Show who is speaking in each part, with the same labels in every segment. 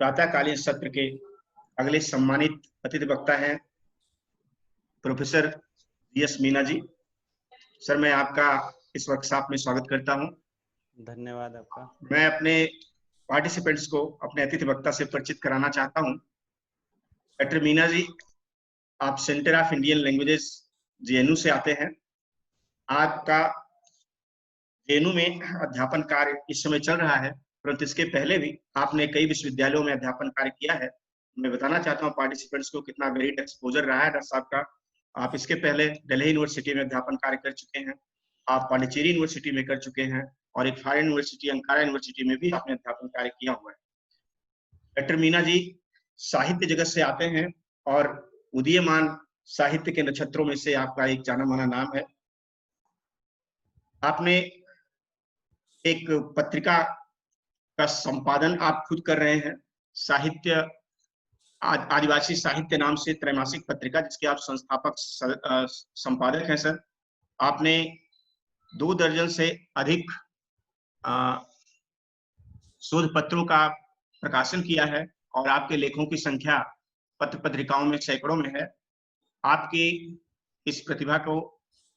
Speaker 1: प्रातःकालीन सत्र के अगले सम्मानित अतिथि वक्ता हैं professor GS Meena ji. Sir, मैं आपका इस वर्कशॉप में स्वागत करता हूं।
Speaker 2: धन्यवाद आपका।
Speaker 1: मैं अपने पार्टिसिपेंट्स को अपने अतिथि वक्ता से परिचित कराना चाहता हूं। डॉक्टर मीना जी, आप centre of Indian languages JNU से आते हैं। आपका जेएनयू में अध्यापन कार्य इस समय चल रहा है, परंतु इसके पहले भी आपने कई विश्वविद्यालयों में अध्यापन कार्य किया है। मैं बताना चाहता हूं पार्टिसिपेंट्स को कितना ग्रेट एक्सपोजर रहा है डॉक्टर साहब का। आप इसके पहले दिल्ली यूनिवर्सिटी में अध्यापन कार्य कर चुके हैं, आप पांडिचेरी यूनिवर्सिटी में कर चुके हैं, और एक फॉरेन यूनिवर्सिटी अंकारा यूनिवर्सिटी में भी आपने अध्यापन कार्य किया हुआ है। डॉक्टर मीना जी साहित्य जगत से आते हैं और उदीयमान साहित्य के नक्षत्रों में से आपका एक जाना माना नाम है। आपने एक पत्रिका का संपादन आप खुद कर रहे हैं, साहित्य आदिवासी साहित्य नाम से त्रैमासिक पत्रिका, जिसके आप संस्थापक संपादक हैं। सर, आपने 2 दर्जन से अधिक शोध पत्रों का प्रकाशन किया है और आपके लेखों की संख्या पत्र पत्रिकाओं में सैकड़ों में है। आपकी इस प्रतिभा को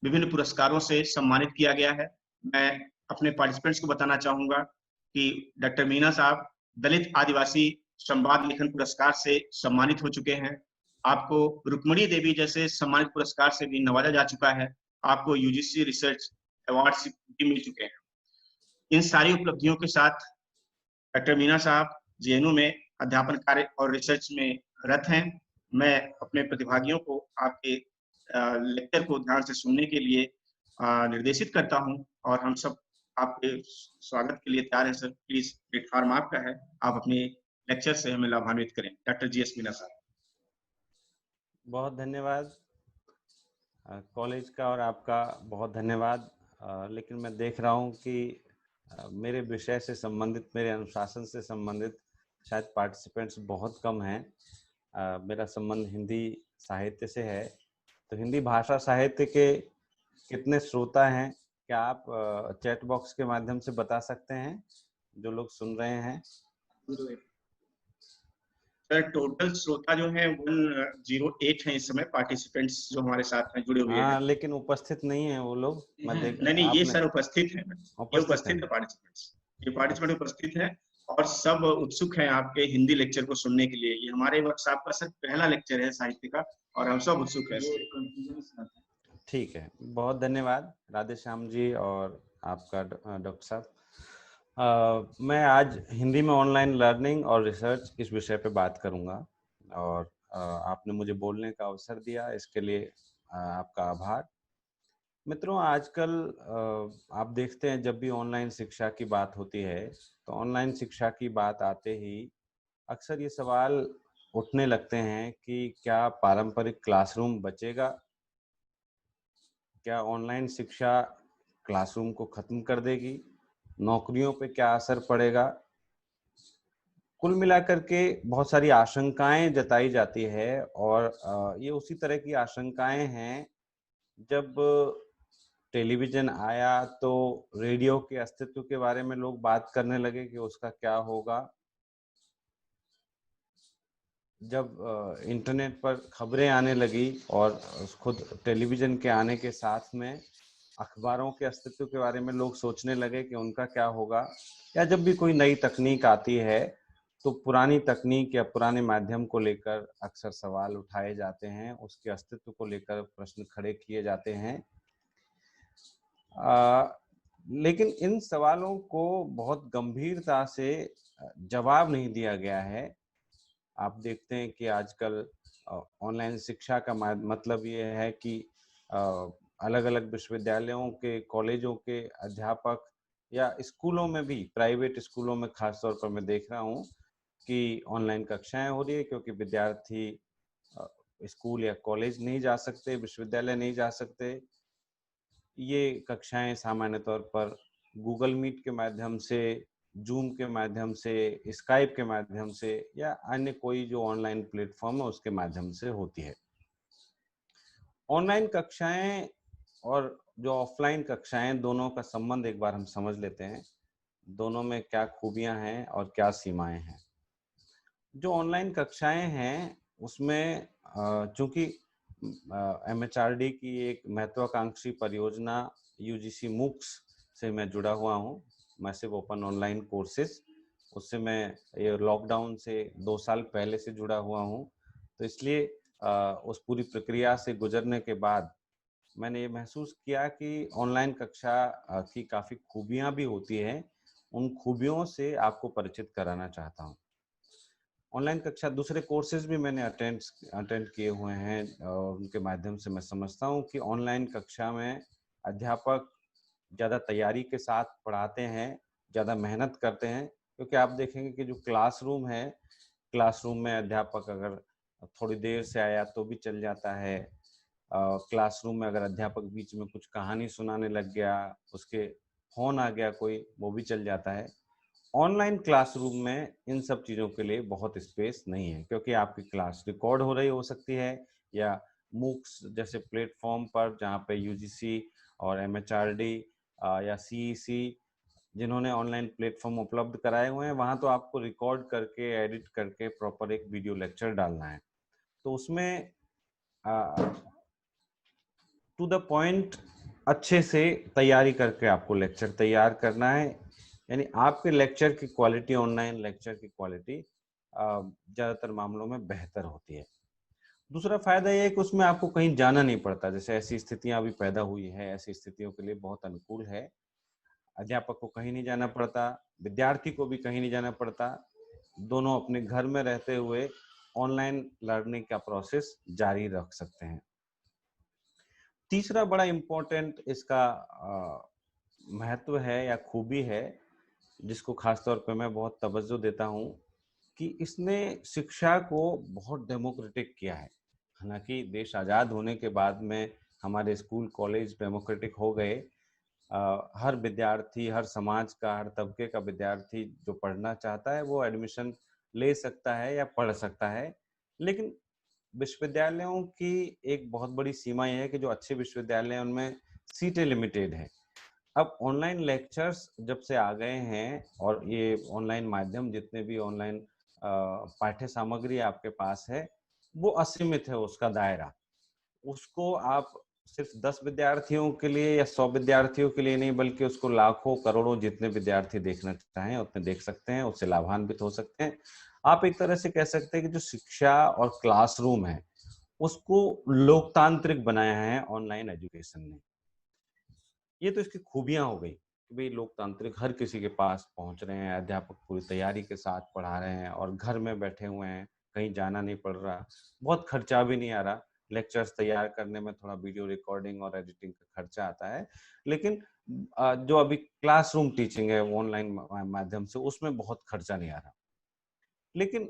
Speaker 1: विभिन्न पुरस्कारों से सम्मानित किया गया है। मैं अपने पार्टिसिपेंट्स को बताना चाहूंगा कि डॉक्टर मीना साहब दलित आदिवासी संवाद लेखन पुरस्कार से सम्मानित हो चुके हैं। आपको रुक्मणी देवी जैसे सम्मानित पुरस्कार से भी नवाजा जा चुका है। आपको यूजीसी रिसर्च अवार्ड भी मिल चुके हैं। इन सारी उपलब्धियों के साथ डॉक्टर मीना साहब जेएनयू में अध्यापन कार्य और रिसर्च में रत हैं। मैं अपने प्रतिभागियों को आपके लेक्चर को ध्यान से सुनने के लिए निर्देशित करता हूं और हम सब आपके स्वागत के लिए तैयार हैं। सर, प्लीज प्लेटफॉर्म आपका है, आप अपने लेक्चर से हमें लाभान्वित करें। डॉक्टर जीएस मीना साहब।
Speaker 2: बहुत धन्यवाद कॉलेज का, और आपका बहुत धन्यवाद। लेकिन मैं देख रहा हूं कि मेरे विषय से संबंधित, मेरे अनुशासन से संबंधित शायद पार्टिसिपेंट्स बहुत कम हैं। मेरा संबंध हिंदी साहित्य से है, तो हिंदी भाषा साहित्य के कितने श्रोता हैं, क्या आप चैट बॉक्स के माध्यम से बता सकते हैं जो लोग सुन रहे हैं?
Speaker 1: सर, टोटल श्रोता जो है 108 हैं इस समय, पार्टिसिपेंट्स जो हमारे साथ हैं जुड़े हुए हैं।
Speaker 2: हाँ, लेकिन उपस्थित नहीं है वो लोग।
Speaker 1: नहीं, ये सर उपस्थित हैं। ये उपस्थित है पार्टिसिपेंट्स, ये पार्टिसिपेंट उपस्थित हैं और सब उत्सुक हैं आपके हिंदी लेक्चर को सुनने के लिए। ये हमारे वर्कशॉप का सर पहला लेक्चर है साहित्य का और हम सब उत्सुक हैं।
Speaker 2: ठीक है, बहुत धन्यवाद राधे श्याम जी और आपका डॉक्टर साहब। मैं आज हिंदी में ऑनलाइन लर्निंग और रिसर्च इस विषय पे बात करूंगा, और आपने मुझे बोलने का अवसर दिया, इसके लिए आपका आभार। मित्रों, आजकल आप देखते हैं जब भी ऑनलाइन शिक्षा की बात होती है, तो ऑनलाइन शिक्षा की बात आते ही अक्सर ये सवाल उठने लगते हैं कि क्या पारंपरिक क्लासरूम बचेगा? क्या ऑनलाइन शिक्षा क्लासरूम को खत्म कर देगी? नौकरियों पे क्या असर पड़ेगा? कुल मिलाकर के बहुत सारी आशंकाएं जताई जाती है, और ये उसी तरह की आशंकाएं हैं। जब टेलीविजन आया तो रेडियो के अस्तित्व के बारे में लोग बात करने लगे कि उसका क्या होगा। जब इंटरनेट पर खबरें आने लगी और खुद टेलीविजन के आने के साथ में अखबारों के अस्तित्व के बारे में लोग सोचने लगे कि उनका क्या होगा। या जब भी कोई नई तकनीक आती है तो पुरानी तकनीक या पुराने माध्यम को लेकर अक्सर सवाल उठाए जाते हैं, उसके अस्तित्व को लेकर प्रश्न खड़े किए जाते हैं। लेकिन इन सवालों को बहुत गंभीरता से जवाब नहीं दिया गया है। आप देखते हैं कि आजकल ऑनलाइन शिक्षा का मतलब ये है कि अलग अलग विश्वविद्यालयों के, कॉलेजों के अध्यापक या स्कूलों में भी, प्राइवेट स्कूलों में खासतौर पर मैं देख रहा हूँ कि ऑनलाइन कक्षाएं हो रही है, क्योंकि विद्यार्थी स्कूल या कॉलेज नहीं जा सकते, विश्वविद्यालय नहीं जा सकते। ये कक्षाएं सामान्य तौर पर गूगल मीट के माध्यम से, जूम के माध्यम से, स्काइप के माध्यम से या अन्य कोई जो ऑनलाइन प्लेटफॉर्म है उसके माध्यम से होती है। ऑनलाइन कक्षाएं और जो ऑफलाइन कक्षाएं, दोनों का संबंध एक बार हम समझ लेते हैं। दोनों में क्या खूबियां हैं और क्या सीमाएं हैं। जो ऑनलाइन कक्षाएं हैं उसमें चूंकि एमएचआरडी की एक महत्वाकांक्षी परियोजना यूजीसी मूक्स से मैं जुड़ा हुआ हूँ, मैसिव ओपन ऑनलाइन कोर्सेज, उससे मैं ये लॉकडाउन से 2 साल पहले से जुड़ा हुआ हूँ। तो इसलिए उस पूरी प्रक्रिया से गुजरने के बाद मैंने ये महसूस किया कि ऑनलाइन कक्षा की काफ़ी खूबियाँ भी होती हैं। उन खूबियों से आपको परिचित कराना चाहता हूँ। ऑनलाइन कक्षा दूसरे कोर्सेज भी मैंने अटेंड किए हुए हैं और उनके माध्यम से मैं समझता हूँ कि ऑनलाइन कक्षा में अध्यापक ज़्यादा तैयारी के साथ पढ़ाते हैं, ज़्यादा मेहनत करते हैं, क्योंकि आप देखेंगे कि जो क्लासरूम है, क्लासरूम में अध्यापक अगर थोड़ी देर से आया तो भी चल जाता है। क्लासरूम में अगर अध्यापक बीच में कुछ कहानी सुनाने लग गया, उसके फ़ोन आ गया कोई, वो भी चल जाता है। ऑनलाइन क्लासरूम में इन सब चीज़ों के लिए बहुत स्पेस नहीं है, क्योंकि आपकी क्लास रिकॉर्ड हो रही हो सकती है या मूक्स जैसे प्लेटफॉर्म पर जहाँ पे यूजीसी और एमएचआरडी या सीईसी जिन्होंने ऑनलाइन प्लेटफॉर्म उपलब्ध कराए हुए हैं, वहाँ तो आपको रिकॉर्ड करके एडिट करके प्रॉपर एक वीडियो लेक्चर डालना है। तो उसमें टू द पॉइंट अच्छे से तैयारी करके आपको लेक्चर तैयार करना है, यानी आपके लेक्चर की क्वालिटी, ऑनलाइन लेक्चर की क्वालिटी ज़्यादातर मामलों में बेहतर होती है। दूसरा फायदा ये है कि उसमें आपको कहीं जाना नहीं पड़ता, जैसे ऐसी स्थितियां अभी पैदा हुई है, ऐसी स्थितियों के लिए बहुत अनुकूल है। अध्यापक को कहीं नहीं जाना पड़ता, विद्यार्थी को भी कहीं नहीं जाना पड़ता, दोनों अपने घर में रहते हुए ऑनलाइन लर्निंग का प्रोसेस जारी रख सकते हैं। तीसरा बड़ा इम्पोर्टेंट इसका महत्व है या खूबी है, जिसको खासतौर पे मैं बहुत तवज्जो देता हूँ, कि इसने शिक्षा को बहुत डेमोक्रेटिक किया है। हालांकि देश आज़ाद होने के बाद में हमारे स्कूल कॉलेज डेमोक्रेटिक हो गए, हर विद्यार्थी, हर समाज का, हर तबके का विद्यार्थी जो पढ़ना चाहता है वो एडमिशन ले सकता है या पढ़ सकता है। लेकिन विश्वविद्यालयों की एक बहुत बड़ी सीमा यह है कि जो अच्छे विश्वविद्यालय हैं उनमें सीटें लिमिटेड हैं। अब ऑनलाइन लेक्चर्स जब से आ गए हैं और ये ऑनलाइन माध्यम, जितने भी ऑनलाइन पाठ्य सामग्री आपके पास है, वो असीमित है उसका दायरा। उसको आप सिर्फ 10 विद्यार्थियों के लिए या 100 विद्यार्थियों के लिए नहीं, बल्कि उसको लाखों करोड़ों जितने विद्यार्थी देखना चाहें उतने देख सकते हैं, उससे लाभान्वित हो सकते हैं। आप एक तरह से कह सकते हैं कि जो शिक्षा और क्लासरूम है उसको लोकतांत्रिक बनाया है ऑनलाइन एजुकेशन ने। ये तो इसकी खूबियां हो गई कि भाई लोकतांत्रिक, हर किसी के पास पहुंच रहे हैं, अध्यापक पूरी तैयारी के साथ पढ़ा रहे हैं और घर में बैठे हुए हैं, कहीं जाना नहीं पड़ रहा, बहुत खर्चा भी नहीं आ रहा। लेक्चर्स तैयार करने में थोड़ा वीडियो रिकॉर्डिंग और एडिटिंग का खर्चा आता है, लेकिन जो अभी क्लासरूम टीचिंग है ऑनलाइन माध्यम से, उसमें बहुत खर्चा नहीं आ रहा। लेकिन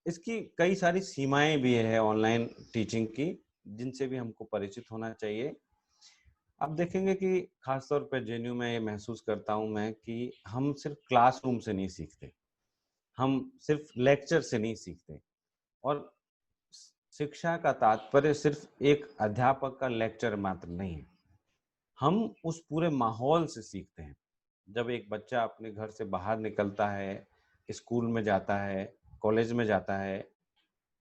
Speaker 2: इसकी कई सारी सीमाएं भी है ऑनलाइन टीचिंग की, जिनसे भी हमको परिचित होना चाहिए। आप देखेंगे कि खासतौर पर जेएनयू में ये महसूस करता हूं मैं कि हम सिर्फ क्लासरूम से नहीं सीखते, हम सिर्फ लेक्चर से नहीं सीखते, और शिक्षा का तात्पर्य सिर्फ एक अध्यापक का लेक्चर मात्र नहीं है, हम उस पूरे माहौल से सीखते हैं। जब एक बच्चा अपने घर से बाहर निकलता है, स्कूल में जाता है, कॉलेज में जाता है,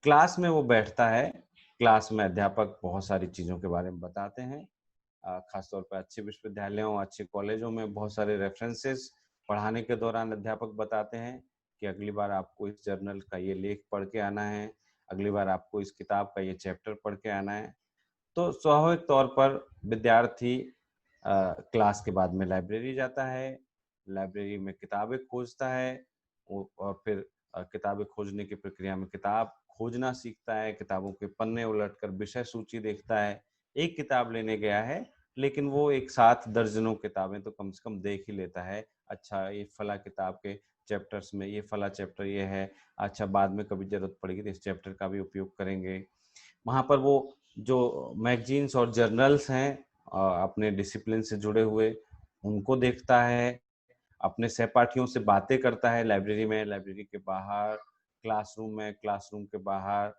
Speaker 2: क्लास में वो बैठता है, क्लास में अध्यापक बहुत सारी चीज़ों के बारे में बताते हैं। खासतौर पर अच्छे विश्वविद्यालयों, अच्छे कॉलेजों में बहुत सारे रेफरेंसेस पढ़ाने के दौरान अध्यापक बताते हैं कि अगली बार आपको इस जर्नल का ये लेख पढ़ के आना है, अगली बार आपको इस किताब का ये चैप्टर पढ़ के आना है। तो स्वाभाविक तौर पर विद्यार्थी क्लास के बाद में लाइब्रेरी जाता है, लाइब्रेरी में किताबें खोजता है, और फिर किताबें खोजने की प्रक्रिया में किताब खोजना सीखता है, किताबों के पन्ने उलटकर विषय सूची देखता है। एक किताब लेने गया है, लेकिन वो एक साथ दर्जनों किताबें तो कम से कम देख ही लेता है। अच्छा, ये फला किताब के चैप्टर्स में ये फला चैप्टर ये है, अच्छा बाद में कभी जरूरत पड़ेगी तो इस चैप्टर का भी उपयोग करेंगे। वहाँ पर वो जो मैगजीन्स और जर्नल्स हैं अपने डिसिप्लिन से जुड़े हुए, उनको देखता है, अपने सहपाठियों से बातें करता है लाइब्रेरी में, लाइब्रेरी के बाहर, क्लासरूम में, क्लासरूम के बाहर।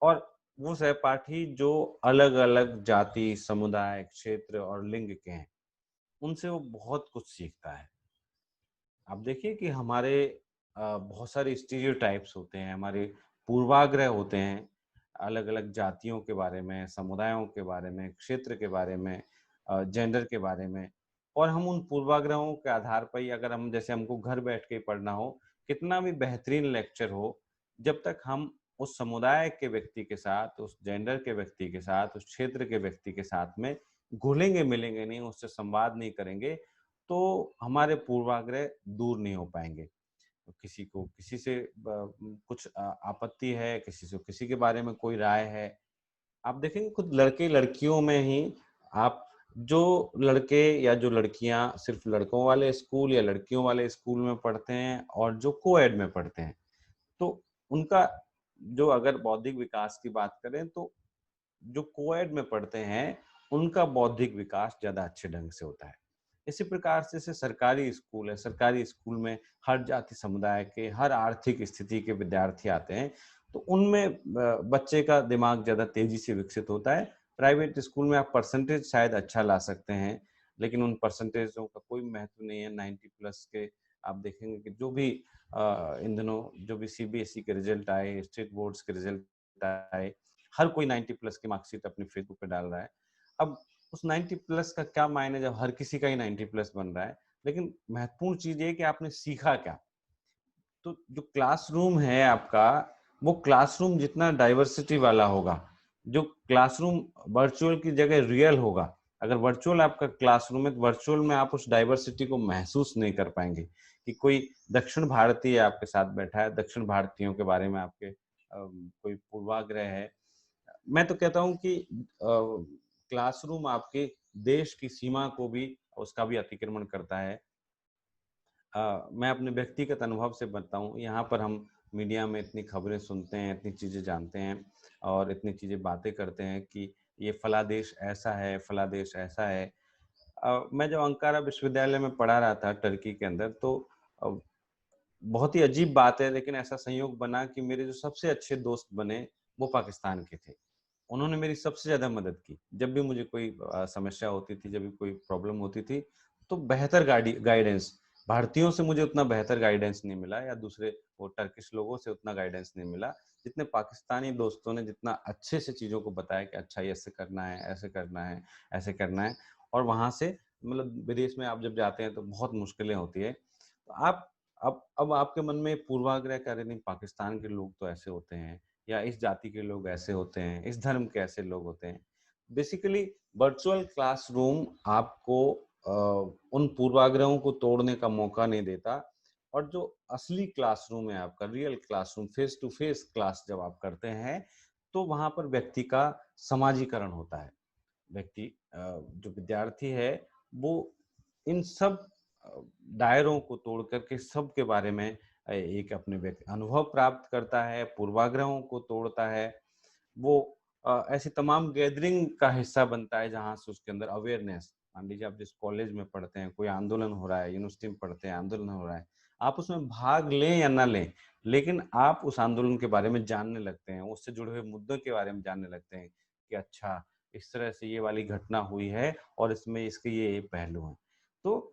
Speaker 2: और वो सहपाठी जो अलग अलग जाति, समुदाय, क्षेत्र और लिंग के हैं, उनसे वो बहुत कुछ सीखता है। आप देखिए कि हमारे बहुत सारे स्टीरियोटाइप्स होते हैं, हमारे पूर्वाग्रह होते हैं, अलग-अलग जातियों के बारे में, समुदायों के बारे में, क्षेत्र के बारे में, जेंडर के बारे में। और हम उन पूर्वाग्रहों के आधार पर ही, अगर हम जैसे हमको घर बैठ के पढ़ना हो, कितना भी बेहतरीन लेक्चर हो, जब तक हम उस समुदाय के व्यक्ति के साथ, उस जेंडर के व्यक्ति के साथ, उस क्षेत्र के व्यक्ति के साथ में घुलेंगे-मिलेंगे नहीं, उससे संवाद नहीं करेंगे, तो हमारे पूर्वाग्रह दूर नहीं हो पाएँगे। किसी को किसी से कुछ आपत्ति है, किसी से किसी के बारे में कोई राय है। आप देखेंगे खुद लड़के लड़कियों में ही, आप जो लड़के या जो लड़कियां सिर्फ लड़कों वाले स्कूल या लड़कियों वाले स्कूल में पढ़ते हैं और जो कोएड में पढ़ते हैं, तो उनका जो, अगर बौद्धिक विकास की बात करें, तो जो कोएड में पढ़ते हैं उनका बौद्धिक विकास ज्यादा अच्छे ढंग से होता है। इसी प्रकार से जैसे सरकारी स्कूल है, सरकारी स्कूल में हर जाति समुदाय के, हर आर्थिक स्थिति के विद्यार्थी आते हैं, तो उनमें बच्चे का दिमाग ज्यादा तेजी से विकसित होता है। प्राइवेट स्कूल में आप परसेंटेज शायद अच्छा ला सकते हैं, लेकिन उन परसेंटेजों का कोई महत्व नहीं है। 90 प्लस के आप देखेंगे कि जो भी इन दिनों जो भी सीबीएसई के रिजल्ट आए, स्टेट बोर्ड्स के रिजल्ट आए, हर कोई 90 प्लस की मार्कशीट अपने फेसबुक पे डाल रहा है। अब उस 90 प्लस का क्या मायने जब हर किसी का ही 90 प्लस बन रहा है। लेकिन महत्वपूर्ण चीज ये है कि आपने सीखा क्या। तो जो क्लासरूम है आपका, वो क्लासरूम जितना डाइवर्सिटी वाला होगा, जो क्लासरूम वर्चुअल की जगह रियल होगा। अगर वर्चुअल आपका क्लासरूम है, तो वर्चुअल में आप उस डाइवर्सिटी को महसूस नहीं कर पाएंगे कि कोई दक्षिण भारतीय आपके साथ बैठा है, दक्षिण भारतीयों के बारे में आपके कोई पूर्वाग्रह है। मैं तो कहता हूं कि क्लासरूम आपके देश की सीमा को भी, उसका भी अतिक्रमण करता है। मैं अपने व्यक्तिगत अनुभव से बताऊं, यहाँ पर हम मीडिया में इतनी खबरें सुनते हैं, इतनी चीजें जानते हैं और इतनी चीजें बातें करते हैं कि ये फला देश ऐसा है, फला देश ऐसा है। मैं जब अंकारा विश्वविद्यालय में पढ़ा रहा था टर्की के अंदर, तो अ, बहुत ही अजीब बात है, लेकिन ऐसा संयोग बना कि मेरे जो सबसे अच्छे दोस्त बने वो पाकिस्तान के थे। उन्होंने मेरी सबसे ज्यादा मदद की। जब भी मुझे कोई समस्या होती थी, जब भी कोई प्रॉब्लम होती थी, तो बेहतर गाइडेंस, भारतीयों से मुझे उतना बेहतर गाइडेंस नहीं मिला, या दूसरे वो टर्किश लोगों से उतना गाइडेंस नहीं मिला, जितने पाकिस्तानी दोस्तों ने जितना अच्छे से चीजों को बताया कि अच्छा ये ऐसे करना है, ऐसे करना है, ऐसे करना है। और वहां से, मतलब विदेश में आप जब जाते हैं तो बहुत मुश्किलें होती है, तो आप अब आपके मन में पूर्वाग्रह कर रहे, नहीं पाकिस्तान के लोग तो ऐसे होते हैं, या इस जाति के लोग ऐसे होते हैं, इस धर्म के ऐसे लोग होते हैं। बेसिकली वर्चुअल क्लासरूम आपको उन पूर्वाग्रहों को तोड़ने का मौका नहीं देता। और जो असली क्लासरूम है आपका, real classroom, face to face class जब आप करते हैं, तो वहां पर व्यक्ति का समाजीकरण होता है। व्यक्ति जो विद्यार्थी है, वो इन सब दायरों को तोड़ करके सबके बारे में एक अपने अनुभव प्राप्त करता है, पूर्वाग्रहों को तोड़ता है। वो ऐसी तमाम गैदरिंग का हिस्सा बनता है जहां से उसके अंदर अवेयरनेस, मान लीजिए आप जिस कॉलेज में पढ़ते हैं, कोई आंदोलन हो रहा है, यूनिवर्सिटी में पढ़ते हैं, आंदोलन हो रहा है, आप उसमें भाग लें या ना लें, लेकिन आप उस आंदोलन के बारे में जानने लगते हैं, उससे जुड़े हुए मुद्दों के बारे में जानने लगते हैं कि अच्छा इस तरह से ये वाली घटना हुई है और इसमें इसके ये पहलू हैं। तो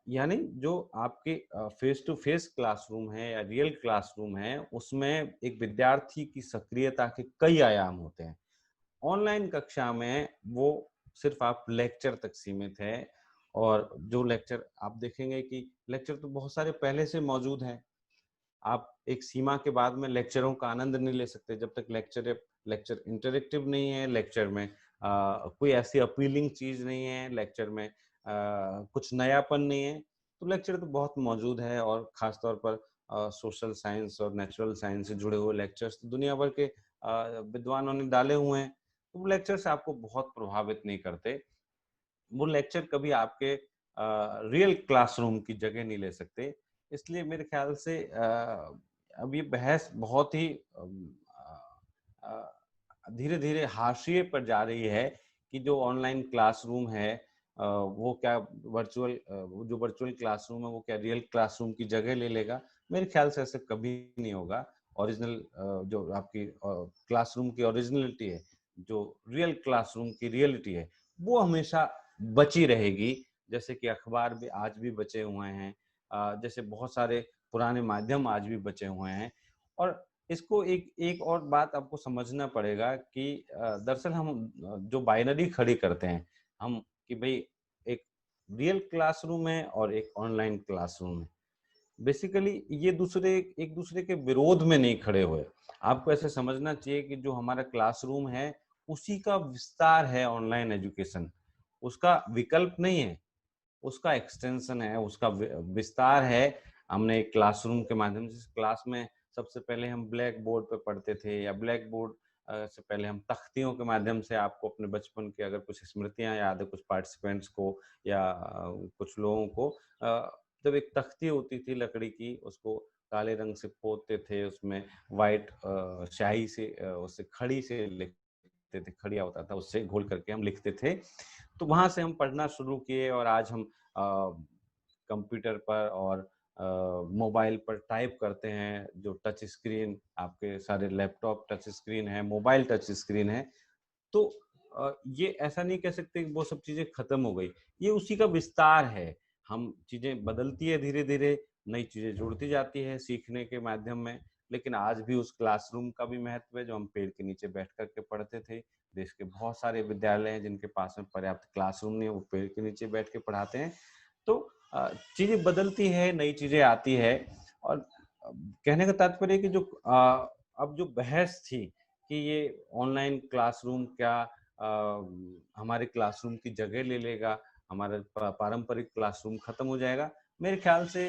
Speaker 2: यानी जो आपके फेस टू फेस क्लासरूम है या रियल क्लासरूम है, उसमें एक विद्यार्थी की सक्रियता के कई आयाम होते हैं। ऑनलाइन कक्षा में वो सिर्फ आप लेक्चर तक सीमित है, और जो लेक्चर आप देखेंगे कि लेक्चर तो बहुत सारे पहले से मौजूद हैं, आप एक सीमा के बाद में लेक्चरों का आनंद नहीं ले सकते जब तक लेक्चर इंटरेक्टिव नहीं है, लेक्चर में कोई ऐसी अपीलिंग चीज नहीं है, लेक्चर में कुछ नयापन नहीं है। तो लेक्चर तो बहुत मौजूद है, और खासतौर पर सोशल साइंस और नेचुरल साइंस से जुड़े हुए लेक्चर्स तो दुनिया भर के विद्वानों ने डाले हुए हैं। तो वो लेक्चर्स आपको बहुत प्रभावित नहीं करते। वो लेक्चर कभी आपके रियल क्लासरूम की जगह नहीं ले सकते। इसलिए मेरे ख्याल से अब ये बहस बहुत ही धीरे धीरे हाशिए पर जा रही है कि जो ऑनलाइन क्लासरूम है वो क्या वो जो वर्चुअल क्लासरूम है वो क्या रियल क्लासरूम की जगह ले लेगा। मेरे ख्याल से ऐसे कभी नहीं होगा। ओरिजिनल जो आपकी क्लासरूम की ओरिजिनलिटी है, जो रियल क्लासरूम की रियलिटी है, वो हमेशा बची रहेगी। जैसे कि अखबार भी आज भी बचे हुए हैं, जैसे बहुत सारे पुराने माध्यम आज भी बचे हुए हैं। और इसको एक एक और बात आपको समझना पड़ेगा कि दरअसल हम जो बाइनरी खड़ी करते हैं हम कि भाई एक रियल क्लासरूम है और एक ऑनलाइन क्लासरूम है, बेसिकली ये दूसरे एक दूसरे के विरोध में नहीं खड़े हुए। आपको ऐसे समझना चाहिए कि जो हमारा क्लासरूम है उसी का विस्तार है ऑनलाइन एजुकेशन, उसका विकल्प नहीं है, उसका एक्सटेंशन है, उसका विस्तार है। हमने एक क्लासरूम के माध्यम से क्लास में सबसे पहले हम ब्लैक बोर्ड पे पढ़ते थे, या ब्लैक बोर्ड से पहले हम तख्तियों के माध्यम से, आपको अपने बचपन की अगर कुछ स्मृतियां याद है कुछ पार्टिसिपेंट्स को या कुछ लोगों को, जब एक तख्ती होती थी लकड़ी की, उसको काले रंग से पोतते थे, उसमें वाइट स्याही से उससे खड़ी से लिखते थे, खड़िया होता था उससे घोल करके हम लिखते थे। तो वहां से हम पढ़ना शुरू किए और आज हम कंप्यूटर पर और मोबाइल पर टाइप करते हैं, जो टच स्क्रीन, आपके सारे लैपटॉप टच स्क्रीन है, मोबाइल टच स्क्रीन है। तो ये ऐसा नहीं कह सकते कि वो सब चीजें खत्म हो गई, ये उसी का विस्तार है। हम चीजें बदलती है धीरे धीरे, नई चीजें जुड़ती जाती है सीखने के माध्यम में, लेकिन आज भी उस क्लासरूम का भी महत्व है जो हम पेड़ के नीचे बैठ करके पढ़ते थे। देश के बहुत सारे विद्यालय हैं जिनके पास में पर्याप्त क्लासरूम नहीं है, वो पेड़ के नीचे बैठ के पढ़ाते हैं। तो चीजें बदलती है, नई चीजें आती है। और कहने का तात्पर्य है कि जो अब जो बहस थी कि ये ऑनलाइन क्लासरूम क्या हमारे क्लासरूम की जगह ले लेगा, हमारा पारंपरिक क्लासरूम खत्म हो जाएगा, मेरे ख्याल से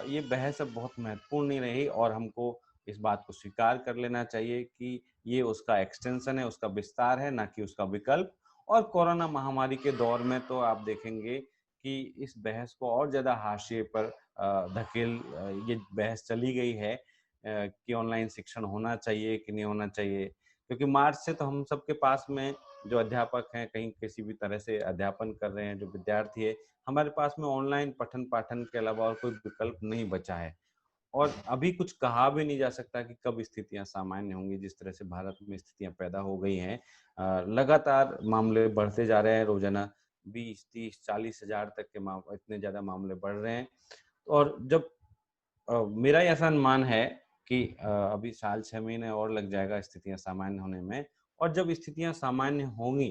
Speaker 2: ये बहस अब बहुत महत्वपूर्ण नहीं रही, और हमको इस बात को स्वीकार कर लेना चाहिए कि ये उसका एक्सटेंशन है, उसका विस्तार है, ना कि उसका विकल्प। और कोरोना महामारी के दौर में तो आप देखेंगे कि इस बहस को और ज्यादा हाशिए पर ये बहस चली गई है कि ऑनलाइन शिक्षण होना चाहिए कि नहीं होना चाहिए, क्योंकि मार्च से तो हम सबके पास में जो अध्यापक हैं, कहीं किसी भी तरह से अध्यापन कर रहे हैं, जो विद्यार्थी है, हमारे पास में ऑनलाइन पठन पाठन के अलावा और कोई विकल्प नहीं बचा है। और अभी कुछ कहा भी नहीं जा सकता कि कब स्थितियां सामान्य होंगी। जिस तरह से भारत में स्थितियां पैदा हो गई हैं, लगातार मामले बढ़ते जा रहे हैं, रोजाना 20, 30, 40 हजार तक के इतने ज्यादा मामले बढ़ रहे हैं। और जब मेरा ऐसा अनुमान है कि अभी साल 6 महीने और लग जाएगा स्थितियां सामान्य होने में, और जब स्थितियां सामान्य होंगी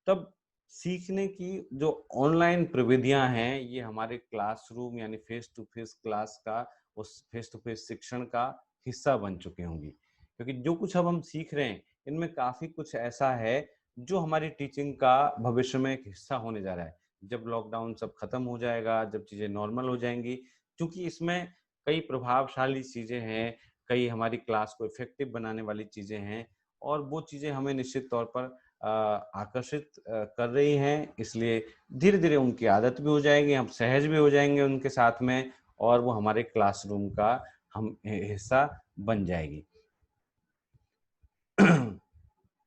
Speaker 2: तब सीखने की जो ऑनलाइन प्रविधियां हैं, ये हमारे क्लासरूम यानी फेस टू फेस क्लास का, उस फेस टू फेस शिक्षण का हिस्सा बन चुकी होंगी। क्योंकि जो कुछ अब हम सीख रहे हैं, इनमें काफी कुछ ऐसा है जो हमारी टीचिंग का भविष्य में एक हिस्सा होने जा रहा है। जब लॉकडाउन सब खत्म हो जाएगा, जब चीजें नॉर्मल हो जाएंगी, क्योंकि इसमें कई प्रभावशाली चीजें हैं, कई हमारी क्लास को इफेक्टिव बनाने वाली चीजें हैं, और वो चीजें हमें निश्चित तौर पर आकर्षित कर रही हैं। इसलिए धीरे धीरे उनकी आदत भी हो जाएगी, हम सहज भी हो जाएंगे उनके साथ में, और वो हमारे क्लासरूम का हम हिस्सा बन जाएगी।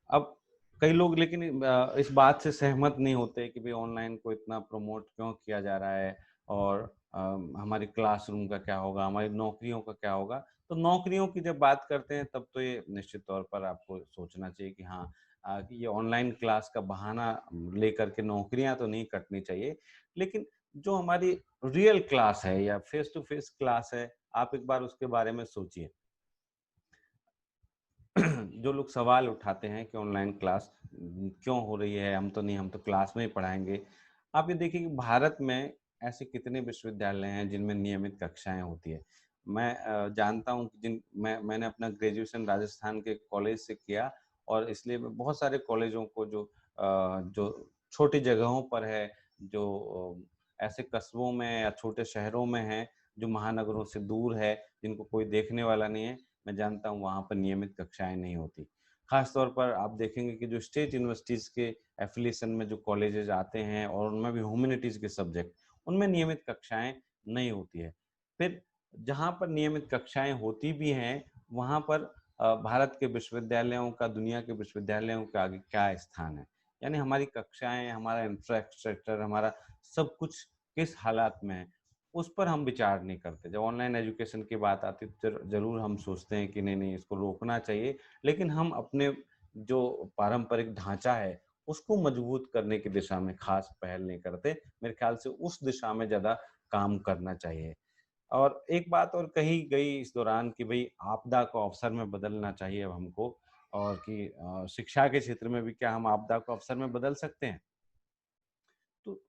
Speaker 2: अब कई लोग लेकिन इस बात से सहमत नहीं होते कि भाई ऑनलाइन को इतना प्रमोट क्यों किया जा रहा है, और हमारे क्लासरूम का क्या होगा, हमारी नौकरियों का क्या होगा। तो नौकरियों की जब बात करते हैं तब तो ये निश्चित तौर पर आपको सोचना चाहिए कि हाँ, कि ये ऑनलाइन क्लास का बहाना लेकर के नौकरियां तो नहीं कटनी चाहिए, लेकिन जो हमारी रियल क्लास है या फेस टू फेस क्लास है, आप एक बार उसके बारे में सोचिए। जो लोग सवाल उठाते हैं कि ऑनलाइन क्लास क्यों हो रही है, हम तो नहीं, हम तो क्लास में ही पढ़ाएंगे। आप ये देखिए कि भारत में ऐसे कितने विश्वविद्यालय हैं जिनमें नियमित कक्षाएं होती है। मैं जानता हूं कि मैंने अपना ग्रेजुएशन राजस्थान के कॉलेज से किया, और इसलिए मैं बहुत सारे कॉलेजों को जो छोटी जगहों पर है, जो ऐसे कस्बों में या छोटे शहरों में है, जो महानगरों से दूर है, जिनको कोई देखने वाला नहीं है, मैं जानता हूँ वहाँ पर नियमित कक्षाएं नहीं होती। खास तौर पर आप देखेंगे कि जो स्टेट यूनिवर्सिटीज के एफिलिएशन में जो कॉलेजेस आते हैं, और उनमें भी ह्यूमैनिटीज के सब्जेक्ट, उनमें नियमित कक्षाएं नहीं होती है। फिर जहाँ पर नियमित कक्षाएं होती भी हैं, वहाँ पर भारत के विश्वविद्यालयों का दुनिया के विश्वविद्यालयों के आगे क्या स्थान है। यानी हमारी कक्षाएं, हमारा इंफ्रास्ट्रक्चर, हमारा सब कुछ किस हालात में है, उस पर हम विचार नहीं करते। जब ऑनलाइन एजुकेशन की बात आती है तो जरूर हम सोचते हैं कि नहीं नहीं, इसको रोकना चाहिए, लेकिन हम अपने जो पारंपरिक ढांचा है उसको मजबूत करने की दिशा में खास पहल नहीं करते। मेरे ख्याल से उस दिशा में ज्यादा काम करना चाहिए। और एक बात और कही गई इस दौरान कि भाई आपदा को अवसर में बदलना चाहिए अब हमको, और कि शिक्षा के क्षेत्र में भी क्या हम आपदा को अवसर में बदल सकते हैं? तो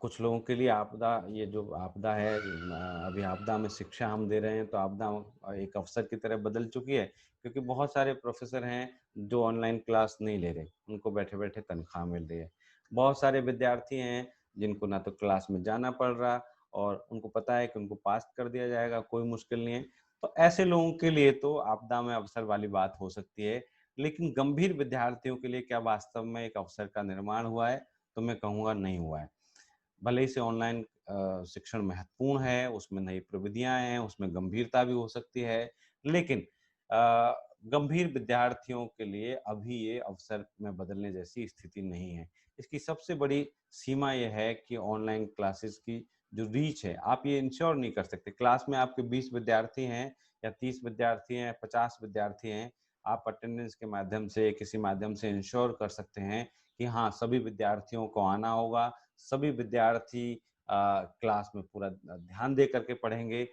Speaker 2: कुछ लोगों के लिए आपदा, ये जो आपदा है, अभी आपदा में शिक्षा हम दे रहे हैं तो आपदा एक अवसर की तरह बदल चुकी है, क्योंकि बहुत सारे प्रोफेसर हैं जो ऑनलाइन क्लास नहीं ले रहे, उनको बैठे बैठे तनख्वाह मिल रही है। बहुत सारे विद्यार्थी हैं जिनको ना तो क्लास में जाना पड़ रहा, और उनको पता है कि उनको पास कर दिया जाएगा, कोई मुश्किल नहीं है। तो ऐसे लोगों के लिए तो आपदा में अवसर वाली बात हो सकती है, लेकिन गंभीर विद्यार्थियों के लिए क्या वास्तव में एक अवसर का निर्माण हुआ है? तो मैं कहूँगा नहीं हुआ है। भले ही से ऑनलाइन शिक्षण महत्वपूर्ण है, उसमें नई प्रविधियाँ हैं, उसमें गंभीरता भी हो सकती है, लेकिन अ, गंभीर विद्यार्थियों के लिए अभी ये अवसर में बदलने जैसी स्थिति नहीं है। इसकी सबसे बड़ी सीमा ये है कि ऑनलाइन क्लासेस की जो रीच है, आप ये इंश्योर नहीं कर सकते। क्लास में आपके 20 विद्यार्थी हैं या 30 विद्यार्थी हैं, 50 विद्यार्थी हैं, आप अटेंडेंस के माध्यम से, किसी माध्यम से इंश्योर कर सकते हैं कि हाँ, सभी विद्यार्थियों को आना होगा, सभी विद्यार्थी क्लास में पूरा ध्यान दे करके पढ़ेंगे।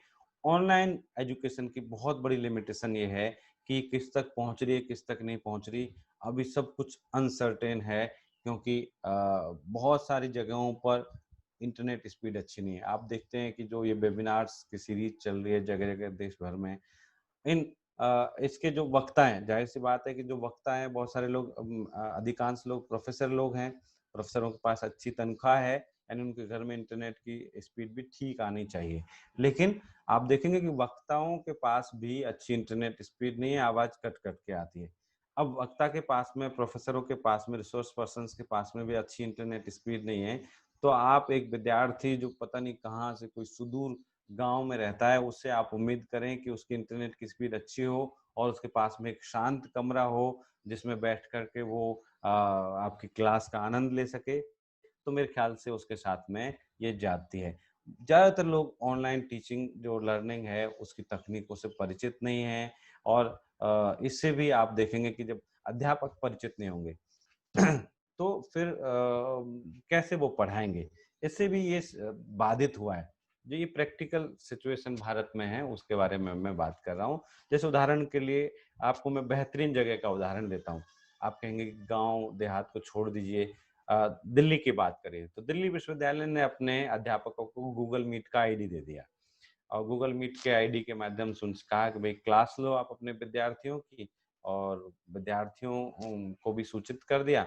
Speaker 2: ऑनलाइन एजुकेशन की बहुत बड़ी लिमिटेशन ये है कि किस तक पहुंच रही है, किस तक नहीं पहुंच रही, अभी सब कुछ अनसर्टेन है, क्योंकि बहुत सारी जगहों पर इंटरनेट स्पीड अच्छी नहीं है। आप देखते हैं कि जो ये वेबिनार्स की सीरीज चल रही है जगह जगह देश भर में, इन इसके जो वक्ता हैं, जाहिर-सी बात है कि जो वक्ता हैं, बहुत सारे लोग, अधिकांश लोग प्रोफ़ेसर लोग हैं। प्रोफ़ेसरों के पास अच्छी तनख्वाह है, यानी उनके घर में इंटरनेट की स्पीड भी ठीक आनी चाहिए। लेकिन आप देखेंगे कि वक्ताओं के पास भी अच्छी इंटरनेट स्पीड नहीं है, आवाज़ कट-कट के आती है। अब वक्ता के पास में, प्रोफ़ेसरों के पास में, रिसोर्स पर्सन्स के पास में भी अच्छी इंटरनेट स्पीड नहीं है, तो आप एक विद्यार्थी जो पता नहीं कहाँ से कोई सुदूर गाँव में रहता है, उससे आप उम्मीद करें कि उसकी इंटरनेट की स्पीड अच्छी हो और उसके पास में एक शांत कमरा हो, जिसमें बैठ कर के वो आपकी क्लास का आनंद ले सके, तो मेरे ख्याल से उसके साथ में ये जाती है। ज़्यादातर लोग ऑनलाइन टीचिंग जो लर्निंग है, उसकी तकनीकों से परिचित नहीं हैं, और इससे भी आप देखेंगे कि जब अध्यापक परिचित नहीं होंगे, तो फिर कैसे वो पढ़ाएँगे? इससे भी ये बाधित हुआ है। जो ये प्रैक्टिकल सिचुएशन भारत में है, उसके बारे में मैं बात कर रहा हूँ। जैसे उदाहरण के लिए आपको मैं बेहतरीन जगह का उदाहरण देता हूँ। आप कहेंगे कि गाँव देहात को छोड़ दीजिए, दिल्ली की बात करें, तो दिल्ली विश्वविद्यालय ने अपने अध्यापकों को गूगल मीट का आईडी दे दिया, और गूगल मीट के आईडी के माध्यम से उनसे कहा कि भाई क्लास लो आप अपने विद्यार्थियों की, और विद्यार्थियों को भी सूचित कर दिया।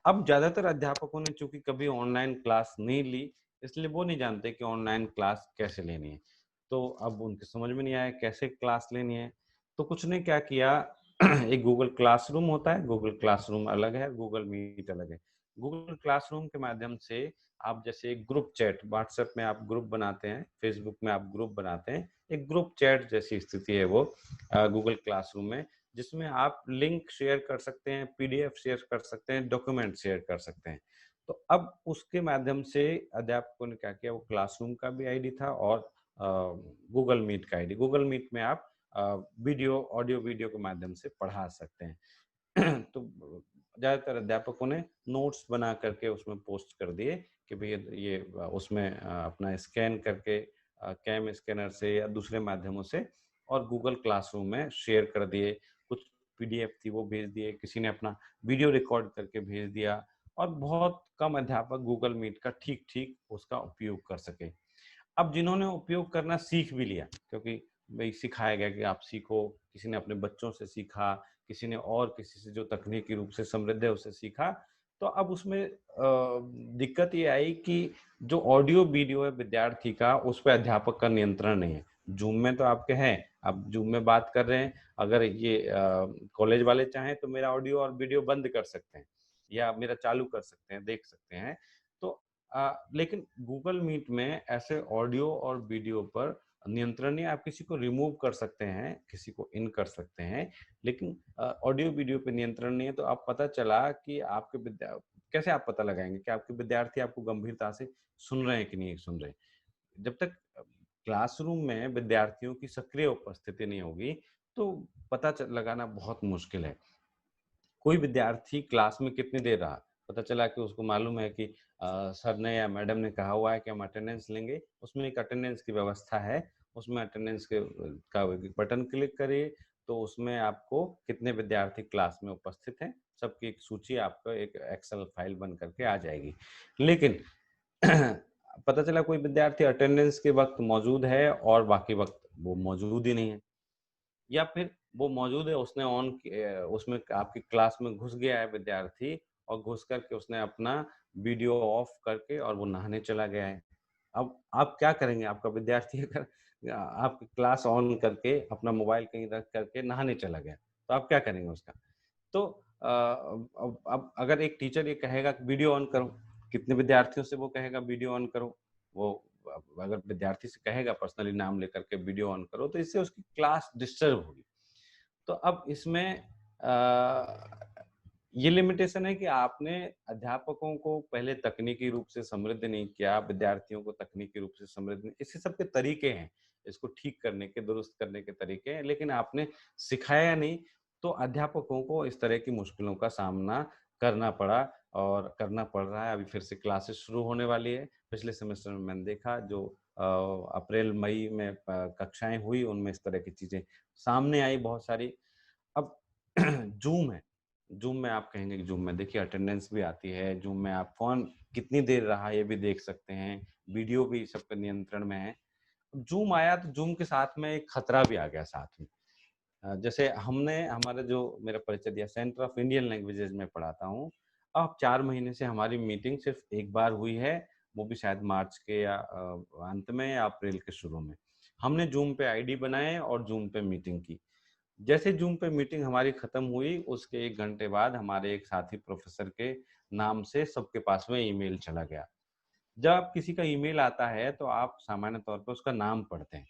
Speaker 2: अब ज़्यादातर अध्यापकों ने चूँकि कभी ऑनलाइन क्लास नहीं ली, इसलिए वो नहीं जानते कि ऑनलाइन क्लास कैसे लेनी है। तो अब उनके समझ में नहीं आया कैसे क्लास लेनी है। तो कुछ ने क्या किया, एक गूगल क्लासरूम होता है, गूगल क्लासरूम अलग है, गूगल मीट अलग है। गूगल क्लासरूम के माध्यम से आप जैसे एक ग्रुप चैट, व्हाट्सएप में आप ग्रुप बनाते हैं, फेसबुक में आप ग्रुप बनाते हैं, एक ग्रुप चैट जैसी स्थिति है वो गूगल क्लासरूम में, जिसमें आप लिंक शेयर कर सकते हैं, पीडीएफ शेयर कर सकते हैं, डॉक्यूमेंट शेयर कर सकते हैं। तो अब उसके माध्यम से अध्यापकों ने क्या किया, वो क्लासरूम का भी आईडी था और गूगल मीट का आईडी। गूगल मीट में आप वीडियो, ऑडियो वीडियो के माध्यम से पढ़ा सकते हैं। तो ज़्यादातर अध्यापकों ने नोट्स बना करके उसमें पोस्ट कर दिए कि भई ये उसमें अपना स्कैन करके कैम स्कैनर से या दूसरे माध्यमों से, और गूगल क्लासरूम में शेयर कर दिए। कुछ पीडीएफ थी वो भेज दिए, किसी ने अपना वीडियो रिकॉर्ड करके भेज दिया, और बहुत कम अध्यापक गूगल मीट का ठीक-ठीक उसका उपयोग कर सके। अब जिन्होंने उपयोग करना सीख भी लिया, क्योंकि भई सिखाया गया कि आप सीखो, किसी ने अपने बच्चों से सीखा, किसी ने और किसी से जो तकनीकी रूप से समृद्ध है उससे सीखा, तो अब उसमें दिक्कत ये आई कि जो ऑडियो वीडियो है विद्यार्थी का, उस पे अध्यापक का नियंत्रण नहीं है। ज़ूम में तो आपके हैं, आप ज़ूम में बात कर रहे हैं, अगर ये कॉलेज वाले चाहें तो मेरा ऑडियो और वीडियो बंद कर सकते हैं, या मेरा चालू कर सकते हैं, देख सकते हैं। तो लेकिन गूगल मीट में ऐसे ऑडियो और वीडियो पर नियंत्रण नहीं है, आप किसी को रिमूव कर सकते हैं, किसी को इन कर सकते हैं, लेकिन ऑडियो वीडियो पे नियंत्रण नहीं है। तो अब पता चला कि आपके कैसे आप पता लगाएँगे कि आपके विद्यार्थी आपको गंभीरता से सुन रहे हैं कि नहीं सुन रहे हैं? जब तक क्लासरूम में विद्यार्थियों की सक्रिय उपस्थिति नहीं होगी, तो पता लगाना बहुत मुश्किल है। कोई विद्यार्थी क्लास में कितनी देर रहा, पता चला कि उसको मालूम है कि सर ने या मैडम ने कहा हुआ है कि हम अटेंडेंस लेंगे, उसमें एक अटेंडेंस की व्यवस्था है। उसमें अटेंडेंस के का बटन क्लिक करिए तो उसमें आपको कितने विद्यार्थी क्लास में उपस्थित हैं सबकी एक सूची आपको एक एक्सेल फाइल बन करके आ जाएगी। लेकिन पता चला कोई विद्यार्थी अटेंडेंस के वक्त मौजूद है और बाकी वक्त वो मौजूद ही नहीं है, या फिर वो मौजूद है, उसने उसमें आपकी क्लास में घुस गया है विद्यार्थी और घुस करके उसने अपना वीडियो ऑफ करके और वो नहाने चला गया है। अब आप क्या करेंगे? आपका विद्यार्थी अगर आपकी क्लास ऑन करके अपना मोबाइल कहीं रख करके नहाने चला गया, तो आप क्या करेंगे उसका? तो अब अगर एक टीचर ये कहेगा कि वीडियो ऑन करो, कितने विद्यार्थियों से वो कहेगा वीडियो ऑन करो? वो अगर विद्यार्थी से कहेगा पर्सनली नाम लेकर के वीडियो ऑन करो, तो इससे उसकी क्लास डिस्टर्ब होगी। तो अब इसमें ये लिमिटेशन है कि आपने अध्यापकों को पहले तकनीकी रूप से समृद्ध नहीं किया, विद्यार्थियों को तकनीकी रूप से समृद्ध नहीं, इसके सबके तरीके हैं, इसको ठीक करने के, दुरुस्त करने के तरीके हैं, लेकिन आपने सिखाया नहीं, तो अध्यापकों को इस तरह की मुश्किलों का सामना करना पड़ा और करना पड़ रहा है। अभी फिर से क्लासेस शुरू होने वाली है। पिछले सेमेस्टर में मैंने देखा जो अप्रैल मई में कक्षाएं हुई, उनमें इस तरह की चीजें सामने आई बहुत सारी। अब जूम है, जूम में आप कहेंगे कि जूम में देखिए अटेंडेंस भी आती है, जूम में आप कौन कितनी देर रहा ये भी देख सकते हैं, वीडियो भी सबके नियंत्रण में है। जूम आया तो जूम के साथ में एक खतरा भी आ गया साथ में। जैसे हमने हमारा जो मेरा परिचय दिया, सेंटर ऑफ इंडियन लैंग्वेजेज में पढ़ाता हूँ। अब 4 महीने से हमारी मीटिंग सिर्फ एक बार हुई है, वो भी शायद मार्च के या अंत में या अप्रैल के शुरू में। हमने जूम पे आईडी बनाए और जूम पे मीटिंग की। जैसे जूम पे मीटिंग हमारी खत्म हुई, उसके 1 घंटे बाद हमारे एक साथी प्रोफेसर के नाम से सबके पास में ईमेल चला गया। जब आप किसी का ईमेल आता है तो आप सामान्य तौर पर उसका नाम पढ़ते हैं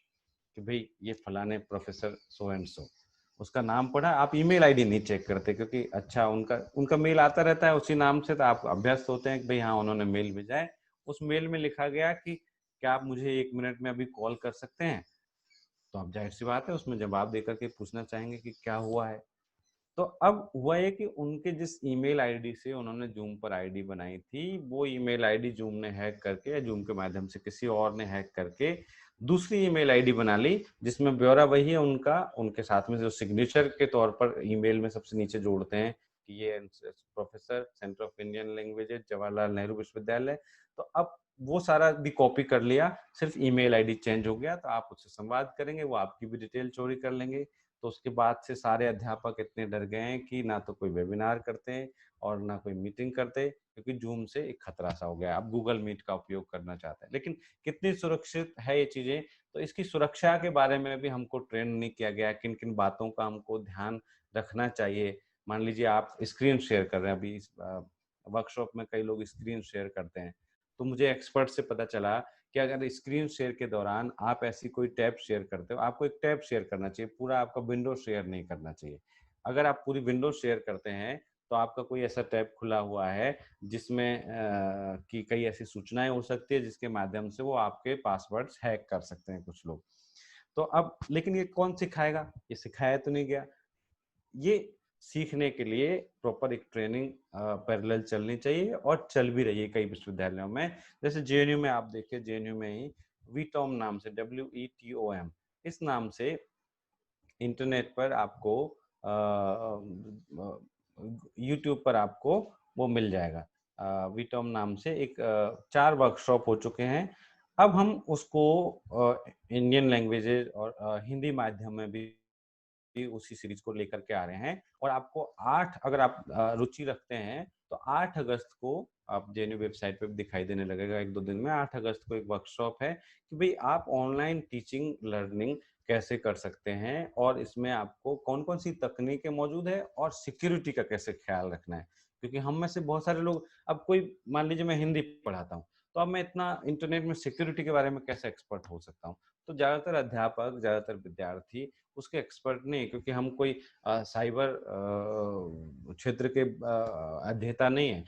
Speaker 2: कि भाई ये फलाने प्रोफेसर सो एंड सो, उसका नाम पढ़ा, आप ईमेल आईडी नहीं चेक करते क्योंकि अच्छा उनका उनका मेल आता रहता है उसी नाम से, तो आप अभ्यस्त होते हैं कि भाई हाँ उन्होंने मेल भेजा है। उस मेल में लिखा गया कि क्या आप मुझे 1 मिनट में अभी कॉल कर सकते हैं? तो आप जाहिर सी बात है उसमें जवाब देकर के पूछना चाहेंगे कि क्या हुआ है। तो अब हुआ ये कि उनके जिस ईमेल आईडी से उन्होंने जूम पर आईडी बनाई थी, वो ईमेल आईडी जूम ने हैक करके या जूम के माध्यम से किसी और ने हैक करके दूसरी ईमेल आईडी बना ली, जिसमें ब्यौरा वही है उनका, उनके साथ में जो सिग्नेचर के तौर पर ईमेल में सबसे नीचे जोड़ते हैं कि ये professor centre of Indian languages Jawaharlal Nehru विश्वविद्यालय। तो अब वो सारा भी कॉपी कर लिया, सिर्फ ईमेल आईडी चेंज हो गया, तो आप उससे संवाद करेंगे, वो आपकी भी डिटेल चोरी कर लेंगे। तो उसके बाद से सारे अध्यापक इतने डर गए हैं कि ना तो कोई वेबिनार करते हैं और ना कोई मीटिंग करते, क्योंकि जूम से एक खतरा सा हो गया। अब गूगल मीट का उपयोग करना चाहते हैं, लेकिन कितनी सुरक्षित है ये चीजें, तो इसकी सुरक्षा के बारे में भी हमको ट्रेन नहीं किया गया, किन किन बातों का हमको ध्यान रखना चाहिए। मान लीजिए आप स्क्रीन शेयर कर रहे हैं, अभी वर्कशॉप में कई लोग स्क्रीन शेयर करते हैं, तो मुझे एक्सपर्ट से पता चला कि अगर स्क्रीन शेयर के दौरान आप ऐसी कोई टैब शेयर करते हो, आपको एक टैब शेयर करना चाहिए, पूरा आपका विंडो शेयर नहीं करना चाहिए। अगर आप पूरी विंडो शेयर करते हैं तो आपका कोई ऐसा टैब खुला हुआ है जिसमें कि कई ऐसी सूचनाएं हो सकती है जिसके माध्यम से वो आपके पासवर्ड्स हैक कर सकते हैं कुछ लोग। तो अब लेकिन ये कौन सिखाएगा? ये सिखाया तो नहीं गया। ये सीखने के लिए प्रॉपर एक ट्रेनिंग पैरेलल चलनी चाहिए और चल भी रही है कई विश्वविद्यालयों में। जैसे जेएनयू में आप देखिए, जेएनयू में ही वीटॉम नाम से, WETOM, इस नाम से इंटरनेट पर आपको यूट्यूब पर आपको वो मिल जाएगा। वीटॉम नाम से एक 4 वर्कशॉप हो चुके हैं। अब हम उसको इंडियन लैंग्वेजेज और हिंदी माध्यम में भी उसी सीरीज को लेकर के आ रहे हैं। और आपको 8, अगर आप रुचि रखते हैं तो 8 अगस्त को आप जेएनयू वेबसाइट पे भी दिखाई देने लगेगा 1-2 दिन में। 8 अगस्त को एक वर्कशॉप है कि भाई आप ऑनलाइन टीचिंग लर्निंग कैसे कर सकते हैं और इसमें आपको कौन कौन सी तकनीकें मौजूद है और सिक्योरिटी का कैसे ख्याल रखना है। क्योंकि हम में से बहुत सारे लोग, अब कोई मान लीजिए मैं हिंदी पढ़ाता हूँ, तो अब मैं इतना इंटरनेट में सिक्योरिटी के बारे में कैसे एक्सपर्ट हो सकता हूँ? तो ज्यादातर अध्यापक, ज्यादातर विद्यार्थी उसके एक्सपर्ट नहीं, क्योंकि हम कोई साइबर क्षेत्र के अध्येता नहीं है,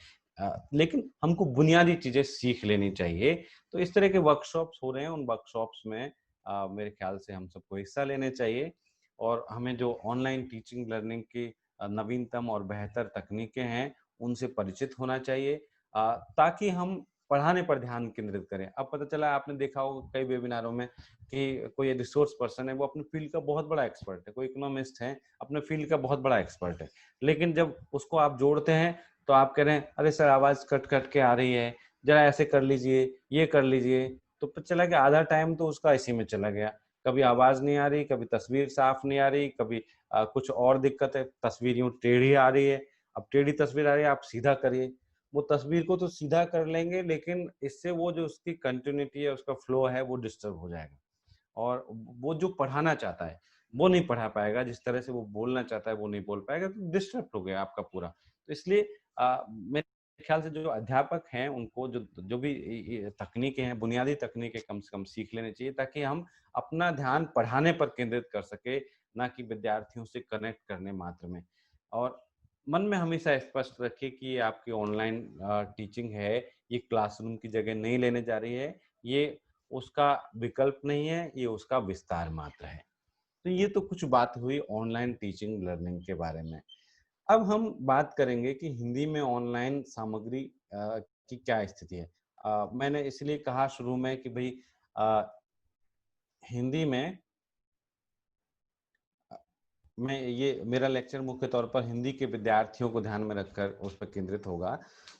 Speaker 2: लेकिन हमको बुनियादी चीजें सीख लेनी चाहिए। तो इस तरह के वर्कशॉप्स हो रहे हैं, उन वर्कशॉप्स में मेरे ख्याल से हम सबको हिस्सा लेने चाहिए और हमें जो ऑनलाइन टीचिंग लर्निंग की नवीनतम और बेहतर तकनीकें हैं उनसे परिचित होना चाहिए, ताकि हम पढ़ाने पर ध्यान केंद्रित करें। अब पता चला, आपने देखा होगा कई वेबिनारों में कि कोई रिसोर्स पर्सन है, वो अपने फील्ड का बहुत बड़ा एक्सपर्ट है, कोई इकोनॉमिस्ट है, अपने फील्ड का बहुत बड़ा एक्सपर्ट है, लेकिन जब उसको आप जोड़ते हैं तो आप कह रहे हैं, अरे सर आवाज कट कट के आ रही है, जरा ऐसे कर लीजिए, ये कर लीजिए, तो पता चला कि आधा टाइम तो उसका इसी में चला गया। कभी आवाज नहीं आ रही, कभी तस्वीर साफ नहीं आ रही, कभी कुछ और दिक्कत है, तस्वीर यूं टेढ़ी आ रही है। अब टेढ़ी तस्वीर आ रही है, आप सीधा करिए, वो तस्वीर को तो सीधा कर लेंगे, लेकिन इससे वो जो उसकी कंटिन्यूटी है, उसका फ्लो है, वो डिस्टर्ब हो जाएगा, और वो जो पढ़ाना चाहता है वो नहीं पढ़ा पाएगा, जिस तरह से वो बोलना चाहता है वो नहीं बोल पाएगा, तो डिस्टर्ब हो गया आपका पूरा। तो इसलिए मेरे ख्याल से जो अध्यापक हैं उनको जो जो भी तकनीकें हैं, बुनियादी तकनीकें कम से कम सीख लेनी चाहिए, ताकि हम अपना ध्यान पढ़ाने पर केंद्रित कर सके, ना कि विद्यार्थियों से कनेक्ट करने मात्र में। और मन में हमेशा स्पष्ट रखिए कि ये आपकी ऑनलाइन टीचिंग है, ये क्लासरूम की जगह नहीं लेने जा रही है, ये उसका विकल्प नहीं है, ये उसका विस्तार मात्र है। तो ये तो कुछ बात हुई ऑनलाइन टीचिंग लर्निंग के बारे में। अब हम बात करेंगे कि हिंदी में ऑनलाइन सामग्री की क्या स्थिति है। मैंने इसलिए कहा शुरू में कि भाई अ, हिंदी में मैं ये मेरा लेक्चर मुख्य तौर पर हिंदी के विद्यार्थियों को ध्यान में रखकर उस पर केंद्रित होगा।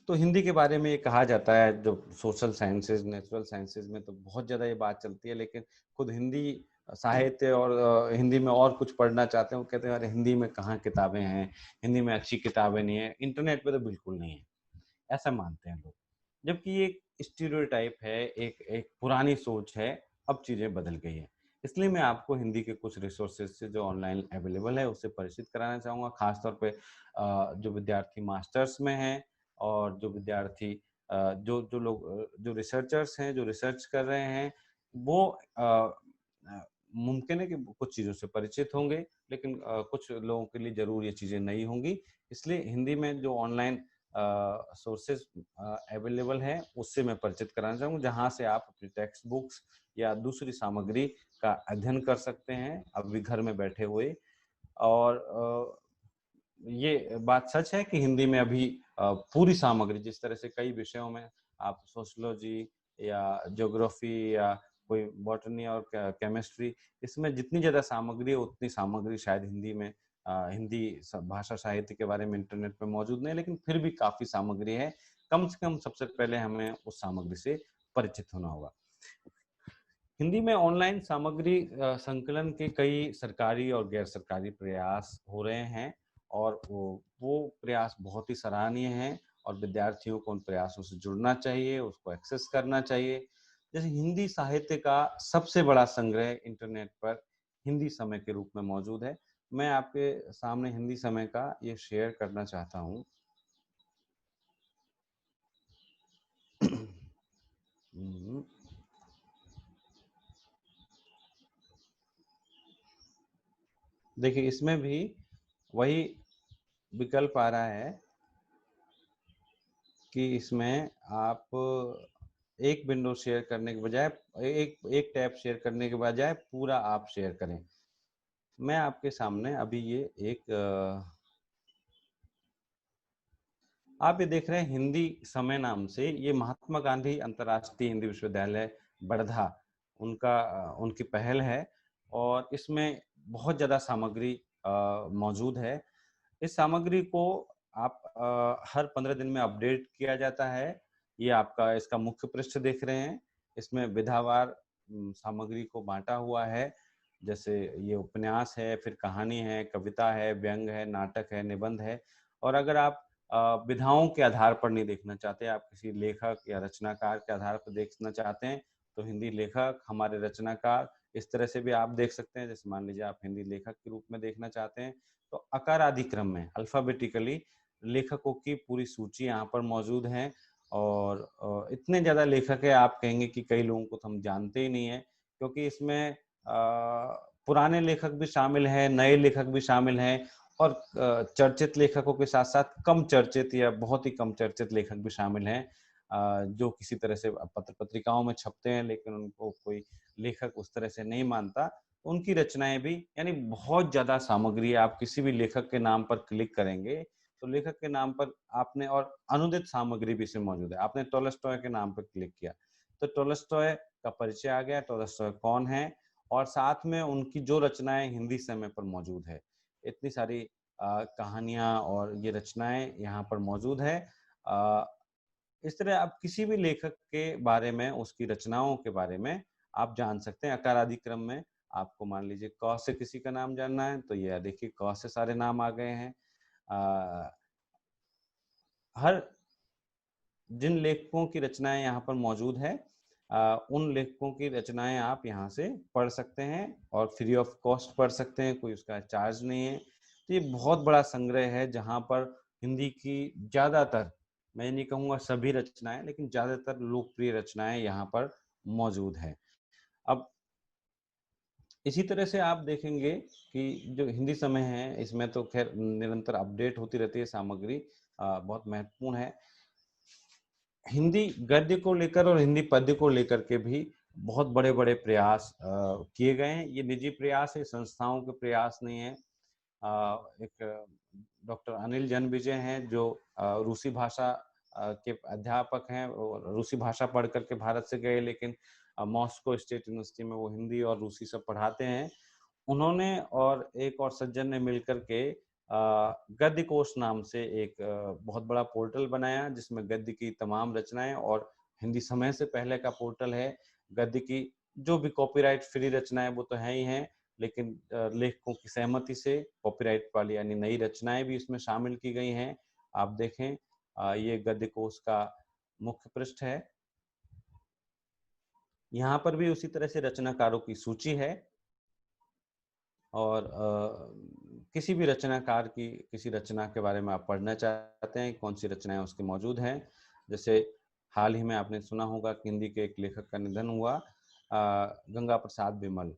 Speaker 2: तो हिंदी के बारे में ये कहा जाता है, जो सोशल साइंसेज, नेचुरल साइंसेज में तो बहुत ज़्यादा ये बात चलती है, लेकिन खुद हिंदी साहित्य और हिंदी में और कुछ पढ़ना चाहते हैं, वो कहते हैं अरे हिंदी में कहाँ किताबें हैं, हिंदी में अच्छी किताबें नहीं है, इंटरनेट पे तो बिल्कुल नहीं है, ऐसा मानते हैं लोग। जबकि ये एक स्टीरियोटाइप है, एक एक पुरानी सोच है, अब चीज़ें बदल गई हैं। इसलिए मैं आपको हिंदी के कुछ रिसोर्सेज से जो ऑनलाइन अवेलेबल है उससे परिचित कराना चाहूँगा, खासतौर पे जो विद्यार्थी मास्टर्स में हैं, और जो विद्यार्थी जो जो लोग जो रिसर्चर्स हैं, जो रिसर्च कर रहे हैं, वो मुमकिन है कि कुछ चीज़ों से परिचित होंगे, लेकिन कुछ लोगों के लिए ज़रूर ये चीज़ें नई होंगी। इसलिए हिंदी में जो ऑनलाइन सोर्सेज अवेलेबल हैं, उससे मैं परिचित कराना चाहूँगा, जहाँ से आप अपनी टेक्स्ट बुक्स या दूसरी सामग्री का अध्ययन कर सकते हैं, अभी घर में बैठे हुए। और ये बात सच है कि हिंदी में अभी पूरी सामग्री, जिस तरह से कई विषयों में आप सोशियोलॉजी या ज्योग्राफी या कोई बॉटनी और केमिस्ट्री, इसमें जितनी ज़्यादा सामग्री है उतनी सामग्री शायद हिंदी में हिंदी भाषा साहित्य के बारे में इंटरनेट पे मौजूद नहीं है, लेकिन फिर भी काफ़ी सामग्री है। कम से कम सबसे पहले हमें उस सामग्री से परिचित होना होगा। हिंदी में ऑनलाइन सामग्री संकलन के कई सरकारी और गैर सरकारी प्रयास हो रहे हैं, और वो प्रयास बहुत ही सराहनीय हैं, और विद्यार्थियों को उन प्रयासों से जुड़ना चाहिए, उसको एक्सेस करना चाहिए। जैसे हिंदी साहित्य का सबसे बड़ा संग्रह इंटरनेट पर हिंदी समय के रूप में मौजूद है। मैं आपके सामने हिंदी समय का ये शेयर करना चाहता हूँ। देखिए, इसमें भी वही विकल्प आ रहा है कि इसमें आप एक विंडो शेयर करने के बजाय, एक एक टैब शेयर करने के बजाय पूरा आप शेयर करें। मैं आपके सामने अभी ये एक आप ये देख रहे हैं हिंदी समय नाम से, ये महात्मा गांधी अंतर्राष्ट्रीय हिंदी विश्वविद्यालय बड़धा, उनकी पहल है, और इसमें बहुत ज़्यादा सामग्री मौजूद है। इस सामग्री को आप हर 15 दिन में अपडेट किया जाता है। ये आपका इसका मुख्य पृष्ठ देख रहे हैं, इसमें विधावार सामग्री को बांटा हुआ है। जैसे ये उपन्यास है, फिर कहानी है, कविता है, व्यंग है, नाटक है, निबंध है। और अगर आप विधाओं के आधार पर नहीं देखना चाहते, आप किसी लेखक या रचनाकार के आधार पर देखना चाहते हैं, तो हिंदी लेखक, हमारे रचनाकार, इस तरह से भी आप देख सकते हैं। जैसे मान लीजिए आप हिंदी लेखक के रूप में देखना चाहते हैं, तो आकार आदि क्रम में अल्फाबेटिकली लेखकों की पूरी सूची यहाँ पर मौजूद है। और इतने ज़्यादा लेखक है, आप कहेंगे कि कई लोगों को तो हम जानते ही नहीं है, क्योंकि इसमें पुराने लेखक भी शामिल हैं, नए लेखक भी शामिल हैं, और चर्चित लेखकों के साथ साथ कम चर्चित या बहुत ही कम चर्चित लेखक भी शामिल हैं, जो किसी तरह से पत्र पत्रिकाओं में छपते हैं, लेकिन उनको कोई लेखक उस तरह से नहीं मानता। उनकी रचनाएं भी, यानी बहुत ज्यादा सामग्री है। आप किसी भी लेखक के नाम पर क्लिक करेंगे तो लेखक के नाम पर आपने, और अनुदित सामग्री भी इसमें मौजूद है। आपने टॉलस्टॉय के नाम पर क्लिक किया तो टॉलस्टॉय का परिचय आ गया, टॉलस्टॉय कौन है, और साथ में उनकी जो रचनाएं हिंदी समय पर मौजूद है। इतनी सारी कहानियां और ये रचनाएं यहाँ पर मौजूद है। इस तरह आप किसी भी लेखक के बारे में, उसकी रचनाओं के बारे में आप जान सकते हैं। आकारादि क्रम में आपको मान लीजिए क से किसी का नाम जानना है तो ये देखिए क से सारे नाम आ गए हैं। हर जिन लेखकों की रचनाएं यहाँ पर मौजूद है, उन लेखकों की रचनाएं आप यहाँ से पढ़ सकते हैं और फ्री ऑफ कॉस्ट पढ़ सकते हैं, कोई उसका चार्ज नहीं है। तो ये बहुत बड़ा संग्रह है जहाँ पर हिंदी की ज्यादातर, मैं नहीं कहूँगा सभी रचनाएं, लेकिन ज्यादातर लोकप्रिय रचनाएं यहाँ पर मौजूद है। अब इसी तरह से आप देखेंगे कि जो हिंदी समय है इसमें तो खैर निरंतर अपडेट होती रहती है सामग्री, बहुत महत्वपूर्ण है। हिंदी गद्य को लेकर और हिंदी पद्य को लेकर के भी बहुत बड़े बड़े प्रयास किए गए हैं। ये निजी प्रयास है, संस्थाओं के प्रयास नहीं है। एक डॉक्टर अनिल जनविजय हैं जो रूसी भाषा के अध्यापक हैं, और रूसी भाषा पढ़ करके भारत से गए, लेकिन मॉस्को स्टेट यूनिवर्सिटी में वो हिंदी और रूसी सब पढ़ाते हैं। उन्होंने और एक और सज्जन ने मिलकर के गद्य कोश नाम से एक बहुत बड़ा पोर्टल बनाया, जिसमें गद्य की तमाम रचनाएं, और हिंदी समय से पहले का पोर्टल है। गद्य की जो भी कॉपीराइट फ्री रचनाएं वो तो है ही हैं, लेकिन लेखकों की सहमति से कॉपीराइट वाली यानी नई रचनाएं भी इसमें शामिल की गई हैं। आप देखें, ये गद्य कोश का मुख्य पृष्ठ है। यहाँ पर भी उसी तरह से रचनाकारों की सूची है, और किसी भी रचनाकार की किसी रचना के बारे में आप पढ़ना चाहते हैं, कौन सी रचनाएं उसकी मौजूद हैं। जैसे हाल ही में आपने सुना होगा कि हिंदी के एक लेखक का निधन हुआ, गंगा प्रसाद विमल।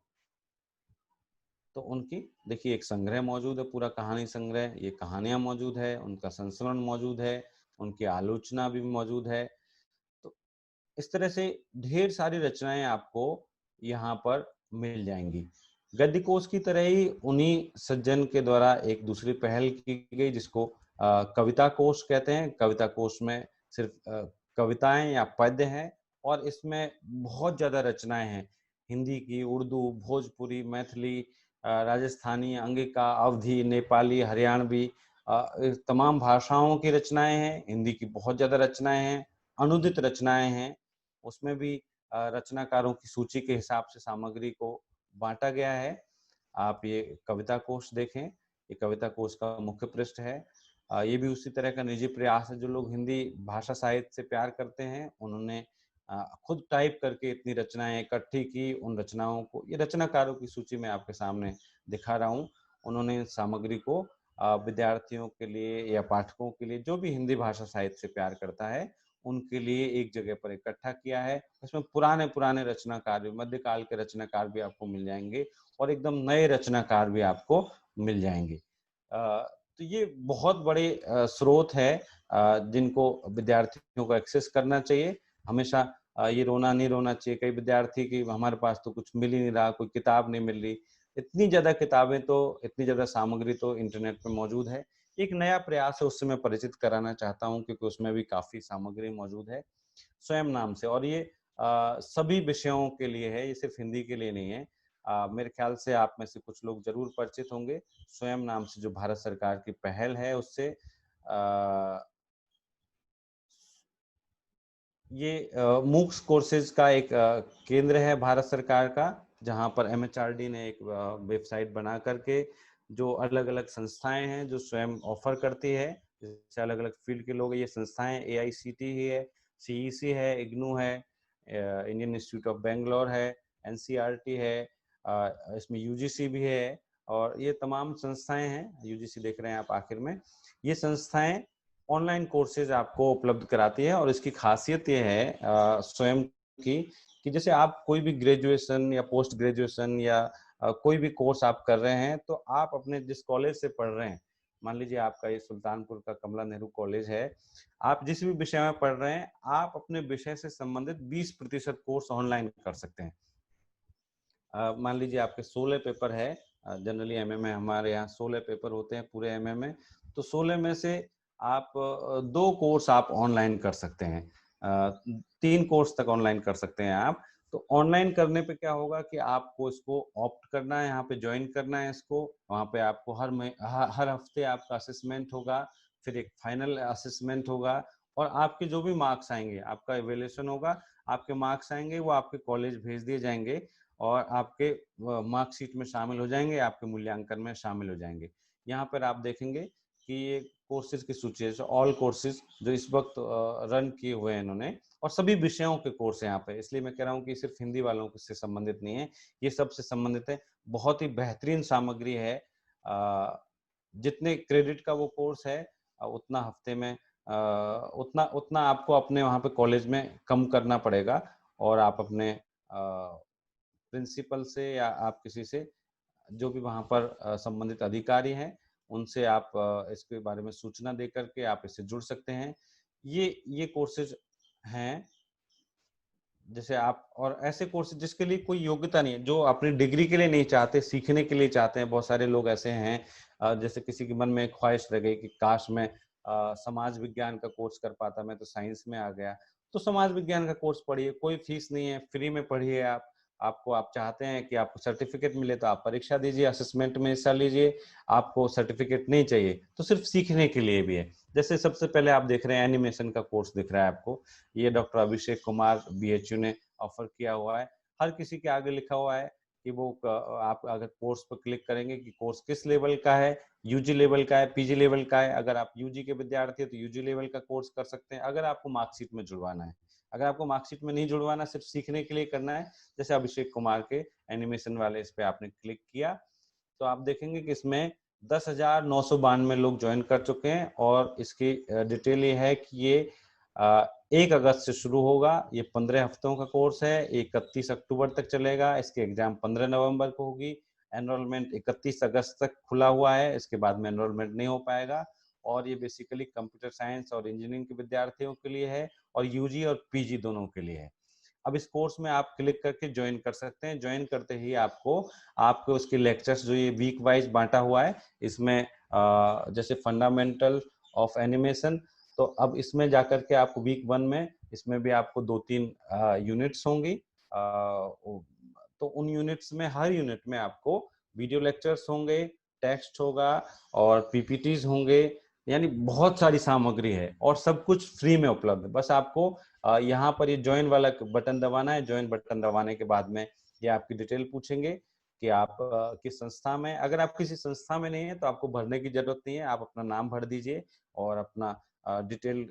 Speaker 2: तो उनकी देखिए एक संग्रह मौजूद है, पूरा कहानी संग्रह, ये कहानियां मौजूद है, उनका संस्मरण मौजूद है, उनकी आलोचना भी मौजूद है। तो इस तरह से ढेर सारी रचनाएं आपको यहाँ पर मिल जाएंगी। गद्य कोश की तरह ही उन्हीं सज्जन के द्वारा एक दूसरी पहल की गई, जिसको कविता कोश कहते हैं। कविता कोश में सिर्फ कविताएं या पद्य हैं, और इसमें बहुत ज्यादा रचनाएं हैं, हिंदी की, उर्दू, भोजपुरी, मैथिली, राजस्थानी, अंगिका, अवधी, नेपाली, हरियाणवी, तमाम भाषाओं की रचनाएं हैं। हिंदी की बहुत ज्यादा रचनाएं हैं, अनुदित रचनाएं हैं। उसमें भी रचनाकारों की सूची के हिसाब से सामग्री को बांटा गया है। आप ये कविता कोश देखें, ये कविता कोश का मुख्य पृष्ठ है। ये भी उसी तरह का निजी प्रयास है। जो लोग हिंदी भाषा साहित्य से प्यार करते हैं, उन्होंने खुद टाइप करके इतनी रचनाएं इकट्ठी की। उन रचनाओं को, ये रचनाकारों की सूची मैं आपके सामने दिखा रहा हूँ, उन्होंने सामग्री को विद्यार्थियों के लिए या पाठकों के लिए, जो भी हिंदी भाषा साहित्य से प्यार करता है, उनके लिए एक जगह पर इकट्ठा किया है। इसमें पुराने पुराने रचनाकार भी, मध्यकाल के रचनाकार भी आपको मिल जाएंगे, और एकदम नए रचनाकार भी आपको मिल जाएंगे। तो ये बहुत बड़े स्रोत है जिनको विद्यार्थियों को एक्सेस करना चाहिए। हमेशा ये रोना नहीं रोना चाहिए कई विद्यार्थी की हमारे पास तो कुछ मिल ही नहीं रहा, कोई किताब नहीं मिल रही। इतनी ज्यादा किताबें तो, इतनी ज्यादा सामग्री तो इंटरनेट पे मौजूद है। एक नया प्रयास है, उससे मैं परिचित कराना चाहता हूँ, क्योंकि उसमें भी काफी सामग्री मौजूद है, स्वयं नाम से। और ये सभी विषयों के लिए है, ये सिर्फ हिंदी के लिए नहीं है। मेरे ख्याल से आप में से कुछ लोग जरूर परिचित होंगे स्वयं नाम से, जो भारत सरकार की पहल है उससे। ये मूक्स कोर्सेज का एक केंद्र है भारत सरकार का, जहां पर MHRD ने एक वेबसाइट बना करके जो अलग अलग संस्थाएं हैं जो स्वयं ऑफर करती है, जैसे अलग अलग फील्ड के लोग, ये संस्थाएं AICTE है, CEC है, IGNOU है, इंडियन इंस्टीट्यूट ऑफ बेंगलोर है, NCERT है, इसमें UGC भी है, और ये तमाम संस्थाएं हैं। UGC देख रहे हैं आप आखिर में। ये संस्थाएं ऑनलाइन कोर्सेज आपको उपलब्ध कराती है, और इसकी खासियत ये है स्वयं की, कि जैसे आप कोई भी ग्रेजुएशन या पोस्ट ग्रेजुएशन या कोई भी कोर्स आप कर रहे हैं, तो आप अपने जिस कॉलेज से पढ़ रहे हैं, मान लीजिए आपका ये सुल्तानपुर का कमला नेहरू कॉलेज है, आप जिस भी विषय में पढ़ रहे हैं, आप अपने विषय से संबंधित 20% कोर्स ऑनलाइन कर सकते हैं। मान लीजिए आपके 16 पेपर है जनरली एमए में हमारे यहाँ 16 पेपर होते हैं पूरे एमए में, तो 16 में से आप 2 कोर्स आप ऑनलाइन कर सकते हैं, 3 कोर्स तक ऑनलाइन कर सकते हैं आप। तो ऑनलाइन करने पे क्या होगा कि आपको इसको ऑप्ट करना है, यहाँ पे ज्वाइन करना है इसको, वहाँ पे आपको हर हफ्ते आपका असेसमेंट होगा, फिर एक फाइनल असेसमेंट होगा, और आपके जो भी मार्क्स आएंगे, आपका इवैल्यूएशन होगा, आपके मार्क्स आएंगे वो आपके कॉलेज भेज दिए जाएंगे और आपके मार्कशीट में शामिल हो जाएंगे, आपके मूल्यांकन में शामिल हो जाएंगे। यहाँ पर आप देखेंगे कि ये कोर्सेज की सूची है, ऑल कोर्सेज जो इस वक्त रन किए हुए हैं इन्होंने, और सभी विषयों के कोर्स हैं यहाँ पे। इसलिए मैं कह रहा हूँ कि सिर्फ हिंदी वालों से संबंधित नहीं है, ये सबसे संबंधित है। बहुत ही बेहतरीन सामग्री है। जितने क्रेडिट का वो कोर्स है उतना हफ्ते में उतना उतना आपको अपने वहाँ पे कॉलेज में कम करना पड़ेगा, और आप अपने प्रिंसिपल से या आप किसी से जो भी वहाँ पर संबंधित अधिकारी हैं उनसे आप इसके बारे में सूचना दे करके आप इससे जुड़ सकते हैं। ये कोर्सेज हैं जैसे आप, और ऐसे कोर्सेज जिसके लिए कोई योग्यता नहीं है, जो अपनी डिग्री के लिए नहीं चाहते, सीखने के लिए चाहते हैं। बहुत सारे लोग ऐसे हैं जैसे किसी के मन में एक ख्वाहिश रह गई कि काश मैं समाज विज्ञान का कोर्स कर पाता, मैं तो साइंस में आ गया। तो समाज विज्ञान का कोर्स पढ़िए, कोई फीस नहीं है, फ्री में पढ़िए आप। आप चाहते हैं कि आपको सर्टिफिकेट मिले तो आप परीक्षा दीजिए, असेसमेंट में हिस्सा लीजिए। आपको सर्टिफिकेट नहीं चाहिए तो सिर्फ सीखने के लिए भी है। जैसे सबसे पहले आप देख रहे हैं एनिमेशन का कोर्स दिख रहा है आपको, ये डॉक्टर अभिषेक कुमार बीएचयू ने ऑफर किया हुआ है। हर किसी के आगे लिखा हुआ है कि वो आप अगर कोर्स पर क्लिक करेंगे कि कोर्स किस लेवल का है, यूजी लेवल का है, पीजी लेवल का है। अगर आप यूजी के विद्यार्थी हैं तो यूजी लेवल का कोर्स कर सकते हैं, अगर आपको मार्कशीट में जुड़वाना है। अगर आपको मार्कशीट में नहीं जुड़वाना, सिर्फ सीखने के लिए करना है, जैसे अभिषेक कुमार के एनिमेशन वाले इस पे आपने क्लिक किया, तो आप देखेंगे कि इसमें 10,992 लोग ज्वाइन कर चुके हैं। और इसकी डिटेल ये है कि ये 1 अगस्त से शुरू होगा। ये 15 हफ्तों का कोर्स है, 31 अक्टूबर तक चलेगा। इसके एग्जाम 15 नवंबर को होगी। एनरोलमेंट 31 अगस्त तक खुला हुआ है, इसके बाद में एनरोलमेंट नहीं हो पाएगा। और ये बेसिकली कंप्यूटर साइंस और इंजीनियरिंग के विद्यार्थियों के लिए है, और यूजी और पीजी दोनों के लिए है। अब इस कोर्स में आप क्लिक करके ज्वाइन कर सकते हैं। ज्वाइन करते ही आपको उसके लेक्चर्स जो ये वीक वाइज बांटा हुआ है, इसमें जैसे फंडामेंटल ऑफ एनिमेशन, तो अब इसमें जाकर के आपको वीक 1 में इसमें भी आपको 2-3 यूनिट्स होंगी। तो उन यूनिट्स में, हर यूनिट में आपको वीडियो लेक्चर्स होंगे, टेक्स्ट होगा और पीपीटीज होंगे। यानी बहुत सारी सामग्री है और सब कुछ फ्री में उपलब्ध है। बस आपको यहाँ पर ये ज्वाइन वाला बटन दबाना है। ज्वाइन बटन दबाने के बाद में ये आपकी डिटेल पूछेंगे कि आप किस संस्था में। अगर आप किसी संस्था में नहीं है तो आपको भरने की जरूरत नहीं है, आप अपना नाम भर दीजिए और अपना डिटेल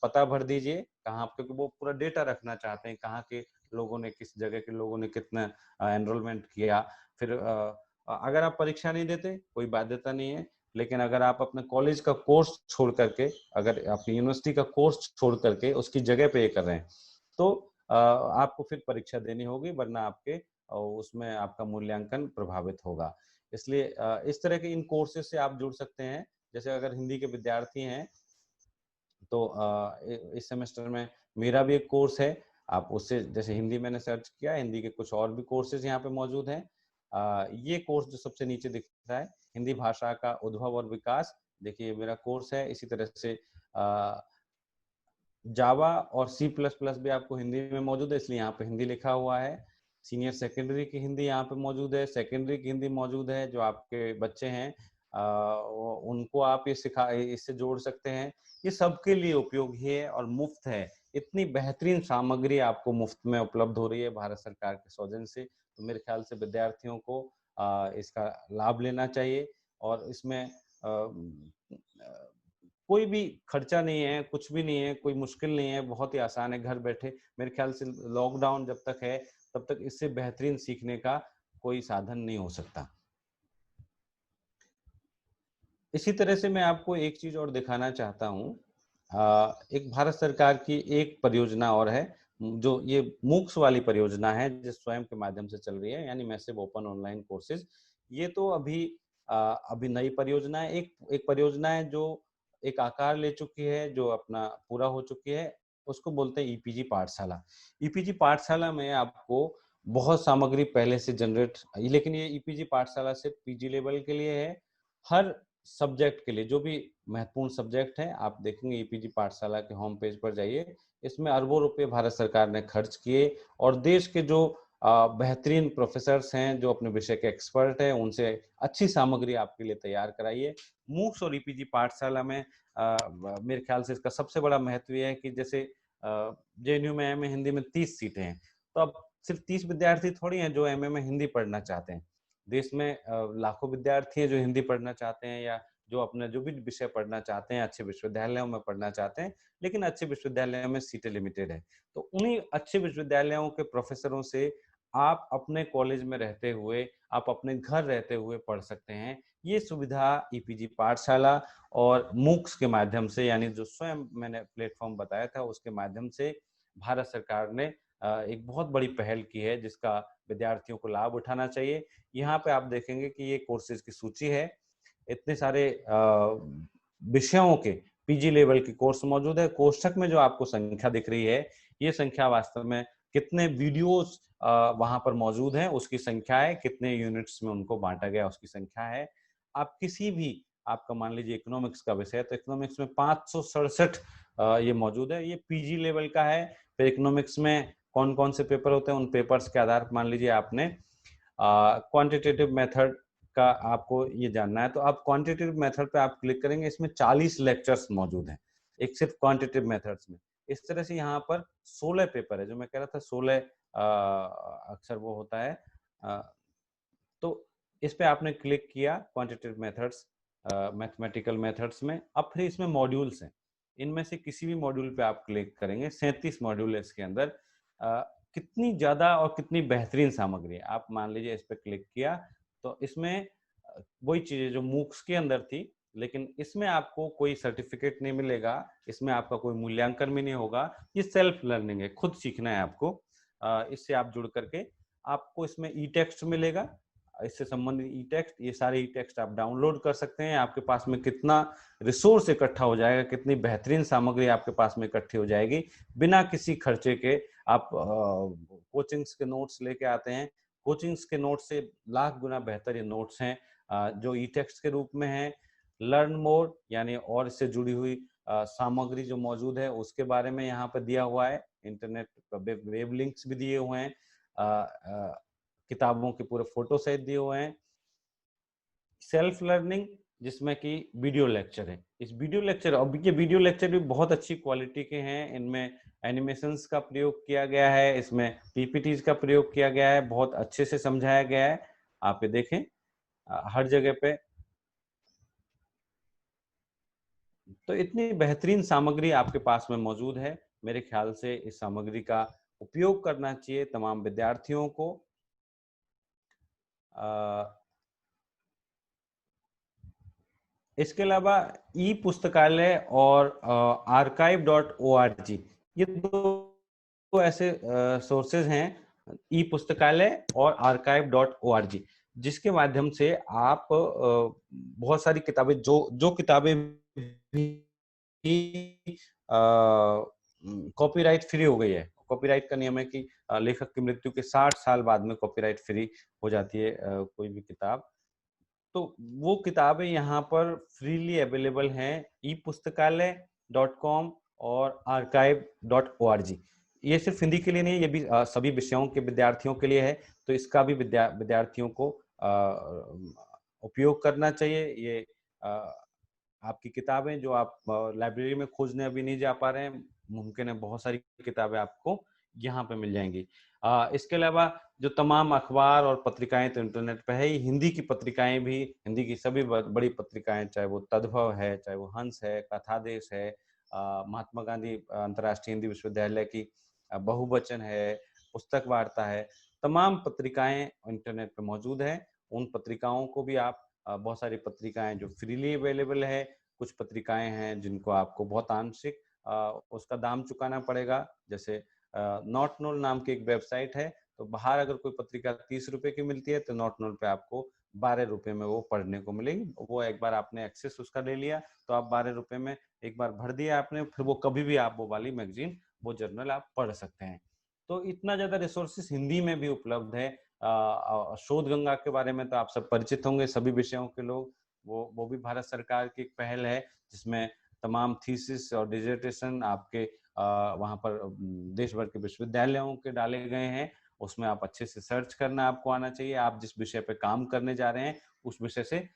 Speaker 2: पता भर दीजिए कहाँ, क्योंकि वो पूरा डेटा रखना चाहते हैं कहाँ के लोगों ने, किस जगह के लोगों ने कितना एनरोलमेंट किया। फिर अगर आप परीक्षा नहीं देते कोई बाध्यता नहीं है, लेकिन अगर आप अपने कॉलेज का कोर्स छोड़ करके, अगर अपनी यूनिवर्सिटी का कोर्स छोड़ करके उसकी जगह पे ये कर रहे हैं तो आपको फिर परीक्षा देनी होगी, वरना आपके उसमें आपका मूल्यांकन प्रभावित होगा। इसलिए इस तरह के इन कोर्सेज से आप जुड़ सकते हैं। जैसे अगर हिंदी के विद्यार्थी हैं तो इस सेमेस्टर में मेरा भी एक कोर्स है, आप उससे, जैसे हिंदी मैंने सर्च किया, हिंदी के कुछ और भी कोर्सेज यहाँ पे मौजूद हैं। ये कोर्स जो सबसे नीचे दिख रहा है, हिंदी भाषा का उद्भव और विकास, देखिए मेरा कोर्स है। इसी तरह से जावा और C++ भी आपको हिंदी में मौजूद है, इसलिए यहाँ पे हिंदी लिखा हुआ है। सीनियर सेकेंडरी की हिंदी यहाँ पे मौजूद है, सेकेंडरी की हिंदी मौजूद है। जो आपके बच्चे हैं उनको आप इससे जोड़ सकते हैं। ये सबके लिए उपयोगी है और मुफ्त है। इतनी बेहतरीन सामग्री आपको मुफ्त में उपलब्ध हो रही है भारत सरकार के सौजन्य से, तो मेरे ख्याल से विद्यार्थियों को इसका लाभ लेना चाहिए। और इसमें कोई भी खर्चा नहीं है, कुछ भी नहीं है, कोई मुश्किल नहीं है, बहुत ही आसान है, घर बैठे। मेरे ख्याल से लॉकडाउन जब तक है तब तक इससे बेहतरीन सीखने का कोई साधन नहीं हो सकता। इसी तरह से मैं आपको एक चीज और दिखाना चाहता हूँ। एक भारत सरकार की एक परियोजना और है, जो ये मूक्स वाली परियोजना है, जो स्वयं के माध्यम से चल रही है, यानी मैसिव ओपन ऑनलाइन कोर्सेज। ये तो अभी नई परियोजना है। एक परियोजना है जो एक आकार ले चुकी है, जो अपना पूरा हो चुकी है, उसको बोलते हैं ईपीजी पाठशाला। ईपीजी पाठशाला में आपको बहुत सामग्री पहले से जनरेट, लेकिन ये ईपीजी पाठशाला सिर्फ पीजी लेवल के लिए है। हर सब्जेक्ट के लिए जो भी महत्वपूर्ण सब्जेक्ट है, आप देखेंगे ईपीजी पाठशाला के होम पेज पर जाइए, इसमें अरबों रुपए भारत सरकार ने खर्च किए और देश के जो बेहतरीन प्रोफेसर्स हैं, जो अपने विषय के एक्सपर्ट हैं, उनसे अच्छी सामग्री आपके लिए तैयार कराइए। मूक्स और ईपीजी पाठशाला में मेरे ख्याल से इसका सबसे बड़ा महत्व यह है कि जैसे जेएनयू में एमए हिंदी में 30 सीटें हैं, तो अब सिर्फ 30 विद्यार्थी थोड़ी हैं जो एमए में हिंदी पढ़ना चाहते हैं। देश में लाखों विद्यार्थी हैं जो हिंदी पढ़ना चाहते हैं या जो अपने जो भी विषय पढ़ना चाहते हैं, अच्छे विश्वविद्यालयों में पढ़ना चाहते हैं, लेकिन अच्छे विश्वविद्यालयों में सीटें लिमिटेड है। तो उन्हीं अच्छे विश्वविद्यालयों के प्रोफेसरों से आप अपने कॉलेज में रहते हुए, आप अपने घर रहते हुए पढ़ सकते हैं। ये सुविधा ईपीजी पाठशाला और मूक्स के माध्यम से, यानी जो स्वयं मैंने प्लेटफॉर्म बताया था उसके माध्यम से भारत सरकार ने एक बहुत बड़ी पहल की है, जिसका विद्यार्थियों को लाभ उठाना चाहिए। यहाँ पे आप देखेंगे कि ये कोर्सेज की सूची है, इतने सारे विषयों के पीजी लेवल के कोर्स मौजूद है। कोष्ठक में जो आपको संख्या दिख रही है, ये संख्या वास्तव में कितने वीडियोस वहां पर मौजूद हैं उसकी संख्या है, कितने यूनिट्स में उनको बांटा गया उसकी संख्या है। आप किसी भी, आपका मान लीजिए इकोनॉमिक्स का विषय है तो इकोनॉमिक्स में 567 ये मौजूद है, ये पीजी लेवल का है। फिर इकोनॉमिक्स में कौन कौन से पेपर होते हैं, उन पेपर्स के आधार पर मान लीजिए आपने क्वांटिटेटिव मेथड का आपको ये जानना है, तो आप क्वांटिटेटिव मेथड पे आप क्लिक करेंगे, इसमें 40 लेक्चर्स मौजूद हैं एक सिर्फ क्वांटिटेटिव मेथड्स में। इस तरह से यहाँ पर 16 पेपर है, जो मैं कह रहा था 16 अक्सर वो होता है। तो इस पे आपने क्लिक किया क्वांटिटेटिव मेथड्स, मैथमेटिकल मेथड्स में। अब फिर इसमें मॉड्यूल्स हैं, इनमें से किसी भी मॉड्यूल पे आप क्लिक करेंगे, 37 मॉड्यूल है इसके अंदर। कितनी ज्यादा और कितनी बेहतरीन सामग्री है। आप मान लीजिए इस पे क्लिक किया तो इसमें वही चीजें जो मूक्स के अंदर थी, लेकिन इसमें आपको कोई सर्टिफिकेट नहीं मिलेगा, इसमें आपका कोई मूल्यांकन भी नहीं होगा। ये सेल्फ लर्निंग है, खुद सीखना है आपको। इससे आप जुड़ करके आपको इसमें ई टेक्स्ट मिलेगा, इससे संबंधित ई टेक्स्ट, ये सारे ई टेक्स्ट आप डाउनलोड कर सकते हैं। आपके पास में कितना रिसोर्स इकट्ठा हो जाएगा, कितनी बेहतरीन सामग्री आपके पास में इकट्ठी हो जाएगी बिना किसी खर्चे के। आप कोचिंग्स के नोट्स लेके आते हैं, कोचिंग्स के नोट्स से लाख गुना बेहतर ये नोट्स हैं जो ई टेक्स्ट के रूप में है। लर्न मोर, यानी और इससे जुड़ी हुई सामग्री जो मौजूद है उसके बारे में यहाँ पर दिया हुआ है। इंटरनेट वेब लिंक्स भी दिए हुए हैं, किताबों के पूरे फोटो सहित दिए हुए हैं। सेल्फ लर्निंग, जिसमें कि वीडियो लेक्चर है। इस वीडियो लेक्चर, अब ये वीडियो लेक्चर भी बहुत अच्छी क्वालिटी के हैं, इनमें एनिमेशंस का प्रयोग किया गया है, इसमें पीपीटीज का प्रयोग किया गया है, बहुत अच्छे से समझाया गया है। आप ये देखें हर जगह पे, तो इतनी बेहतरीन सामग्री आपके पास में मौजूद है। मेरे ख्याल से इस सामग्री का उपयोग करना चाहिए तमाम विद्यार्थियों को। इसके अलावा ई पुस्तकालय और archive.org, ये दो ऐसे सोर्सेज हैं, ई पुस्तकालय और archive.org, जिसके माध्यम से आप बहुत सारी किताबें, जो किताबें कॉपीराइट फ्री हो गई है। कॉपीराइट का नियम है कि लेखक की मृत्यु के 60 साल बाद में कॉपीराइट फ्री हो जाती है कोई भी किताब। तो वो किताबें यहाँ पर फ्रीली अवेलेबल हैं, epuस्तकालय.com और archive.org। ये सिर्फ हिंदी के लिए नहीं है, ये भी सभी विषयों के विद्यार्थियों के लिए है। तो इसका भी विद्यार्थियों को उपयोग करना चाहिए। ये आपकी किताबें जो आप लाइब्रेरी में खोजने अभी नहीं जा पा रहे हैं, मुमकिन है बहुत सारी किताबें आपको यहाँ पे मिल जाएंगी। इसके अलावा जो तमाम अखबार और पत्रिकाएं तो इंटरनेट पे है ही, हिंदी की पत्रिकाएं भी, हिंदी की सभी बड़ी पत्रिकाएं, चाहे वो तद्भव है, चाहे वो हंस है, कथादेश है, महात्मा गांधी अंतर्राष्ट्रीय हिंदी विश्वविद्यालय की बहुवचन है, पुस्तक वार्ता है, तमाम पत्रिकाएं इंटरनेट पे मौजूद है। उन पत्रिकाओं को भी आप, बहुत सारी पत्रिकाएं जो फ्रीली अवेलेबल है, कुछ पत्रिकाएं हैं जिनको आपको बहुत आंशिक उसका दाम चुकाना पड़ेगा। जैसे नॉट नोल नाम की एक वेबसाइट है, तो बाहर अगर कोई पत्रिका 30 रुपए की मिलती है तो नॉट नोल पे आपको 12 रुपए में वो पढ़ने को मिलेगी। वो एक बार आपने एक्सेस उसका ले लिया तो आप 12 रुपए में एक बार भर दिया आपने, फिर वो कभी भी आप वो वाली मैगजीन, वो जर्नल आप पढ़ सकते हैं। तो इतना ज्यादा रिसोर्सेस हिंदी में भी उपलब्ध है। शोध गंगा के बारे में तो आप सब परिचित होंगे, सभी विषयों के लोग। वो भी भारत सरकार की एक पहल है, जिसमें तमाम थीसिस और डिसर्टेशन आपके वहाँ पर देश भर के विश्वविद्यालयों के डाले गए हैं। उसमें आप अच्छे से सर्च करना आपको आना चाहिए। आप जिस विषय पे काम करने जा रहे हैं उस विषय से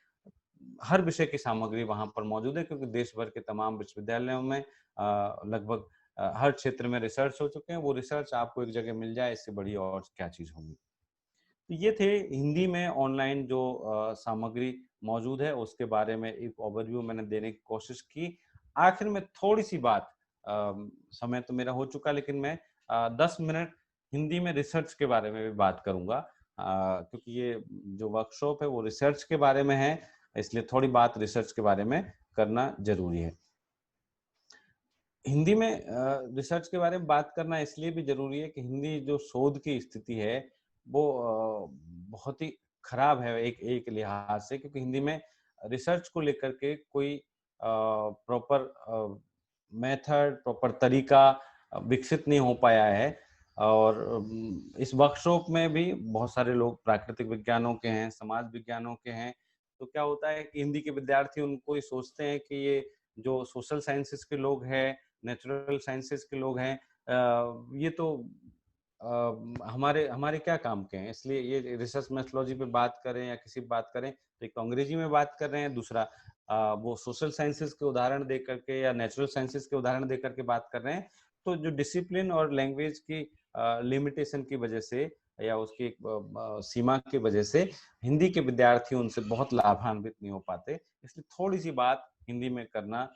Speaker 2: हर विषय की सामग्री वहां पर मौजूद है, क्योंकि देश भर के तमाम विश्वविद्यालयों में लगभग हर क्षेत्र में रिसर्च हो चुके हैं। वो रिसर्च आपको एक जगह मिल जाए, इससे बड़ी और क्या चीज होगी। तो ये थे हिंदी में ऑनलाइन जो सामग्री मौजूद है उसके बारे में एक ओवरव्यू मैंने देने की कोशिश की। आखिर में थोड़ी सी बात, समय तो मेरा हो चुका, लेकिन मैं 10 मिनट हिंदी में रिसर्च के बारे में भी बात करूंगा, क्योंकि ये जो वर्कशॉप है वो रिसर्च के बारे में है, इसलिए थोड़ी बात रिसर्च के बारे में करना जरूरी है। हिंदी में रिसर्च के बारे में बात करना इसलिए भी जरूरी है कि हिंदी जो शोध की स्थिति है वो बहुत ही खराब है एक लिहाज से, क्योंकि हिंदी में रिसर्च को लेकर के कोई प्रॉपर मेथड, प्रॉपर तरीका विकसित नहीं हो पाया है। और इस वर्कशॉप में भी बहुत सारे लोग प्राकृतिक विज्ञानों के हैं, समाज विज्ञानों के हैं। तो क्या होता है कि हिंदी के विद्यार्थी उनको ये सोचते हैं कि ये जो सोशल साइंसेस के लोग हैं, नेचुरल साइंसेस के लोग हैं, ये तो हमारे हमारे क्या काम के हैं, इसलिए ये रिसर्च मेथोलॉजी पे बात करें या किसी बात करें तो एक तो अंग्रेजी में बात कर रहे हैं, दूसरा वो सोशल साइंसेस के उदाहरण दे करके या नेचुरल साइंसेस के उदाहरण दे करके बात कर रहे हैं। तो जो डिसिप्लिन और लैंग्वेज की लिमिटेशन की वजह से या उसकी सीमा की वजह से हिंदी के विद्यार्थी उनसे बहुत लाभान्वित नहीं हो पाते, इसलिए थोड़ी सी बात हिंदी में करना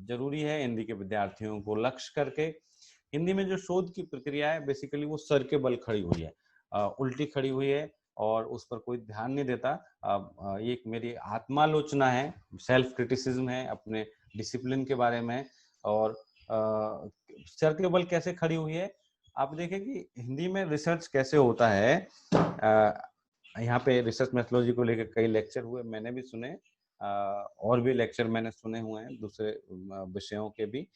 Speaker 2: जरूरी है हिंदी के विद्यार्थियों को लक्ष्य करके। हिंदी में जो शोध की प्रक्रिया है बेसिकली वो सर के बल खड़ी हुई है, उल्टी खड़ी हुई है और उस पर कोई ध्यान नहीं देता। ये एक मेरी आत्मालोचना है, सेल्फ क्रिटिसिज्म है अपने डिसिप्लिन के बारे में। और सर के बल कैसे खड़ी हुई है, आप देखें कि हिंदी में रिसर्च कैसे होता है। यहाँ पे रिसर्च मेथोलॉजी को लेकर कई लेक्चर हुए, मैंने भी सुने, और भी लेक्चर मैंने सुने हुए हैं दूसरे विषयों के भी।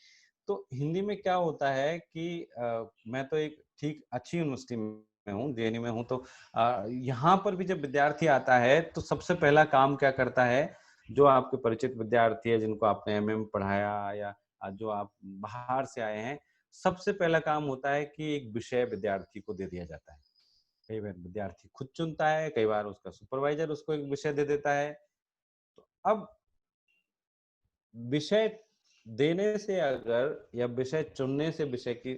Speaker 2: तो हिंदी में क्या होता है कि मैं तो एक ठीक अच्छी यूनिवर्सिटी में हूँ, जेएनयू में हूँ, तो यहाँ पर भी जब विद्यार्थी आता है तो सबसे पहला काम क्या करता है, जो आपके परिचित विद्यार्थी है जिनको आपने एमए में पढ़ाया या जो आप बाहर से आए हैं, सबसे पहला काम होता है कि एक विषय विद्यार्थी को दे दिया जाता है। कई बार विद्यार्थी खुद चुनता है, कई बार उसका सुपरवाइजर उसको एक विषय दे देता है। तो अब विषय देने से अगर या विषय चुनने से विषय की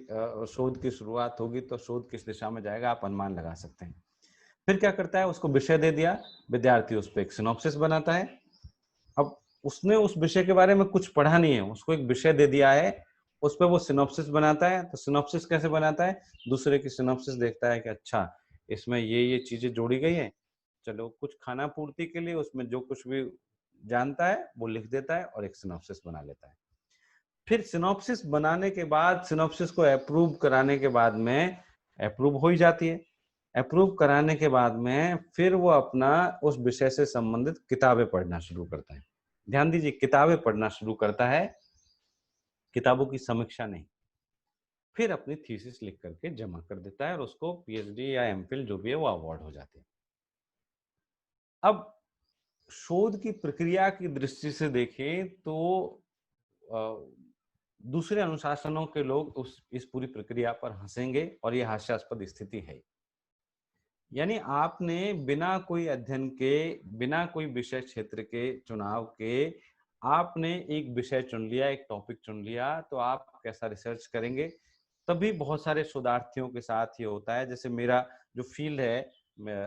Speaker 2: शोध की शुरुआत होगी तो शोध किस दिशा में जाएगा आप अनुमान लगा सकते हैं। फिर क्या करता है, उसको विषय दे दिया, विद्यार्थी उस पर एक सिनॉप्सिस बनाता है। अब उसने उस विषय के बारे में कुछ पढ़ा नहीं है, उसको एक विषय दे दिया है, उस पर वो सिनॉप्सिस बनाता है। तो सिनॉप्सिस कैसे बनाता है, दूसरे की सिनॉप्सिस देखता है कि अच्छा इसमें ये चीजें जोड़ी गई हैं, चलो कुछ खाना पूर्ति के लिए उसमें जो कुछ भी जानता है वो लिख देता है और एक सिनॉप्सिस बना लेता है। फिर सिनॉप्सिस बनाने के बाद, सिनॉप्सिस को अप्रूव कराने के बाद में, अप्रूव हो ही जाती है, अप्रूव कराने के बाद में फिर वो अपना उस विषय से संबंधित किताबें पढ़ना शुरू करता है। ध्यान दीजिए, किताबें पढ़ना शुरू करता है, किताबों की समीक्षा नहीं। फिर अपनी थीसिस लिख करके जमा कर देता है और उसको पीएचडी या एमफिल जो भी है वो अवार्ड हो जाते हैं। अब शोध की प्रक्रिया की दृष्टि से देखें तो दूसरे अनुशासनों के लोग इस पूरी प्रक्रिया पर हंसेंगे और ये हास्यास्पद स्थिति है। यानी आपने बिना कोई अध्ययन के, बिना कोई विषय क्षेत्र के चुनाव के आपने एक विषय चुन लिया, एक टॉपिक चुन लिया, तो आप कैसा रिसर्च करेंगे। तभी बहुत सारे शोधार्थियों के साथ ये होता है। जैसे मेरा जो फील्ड है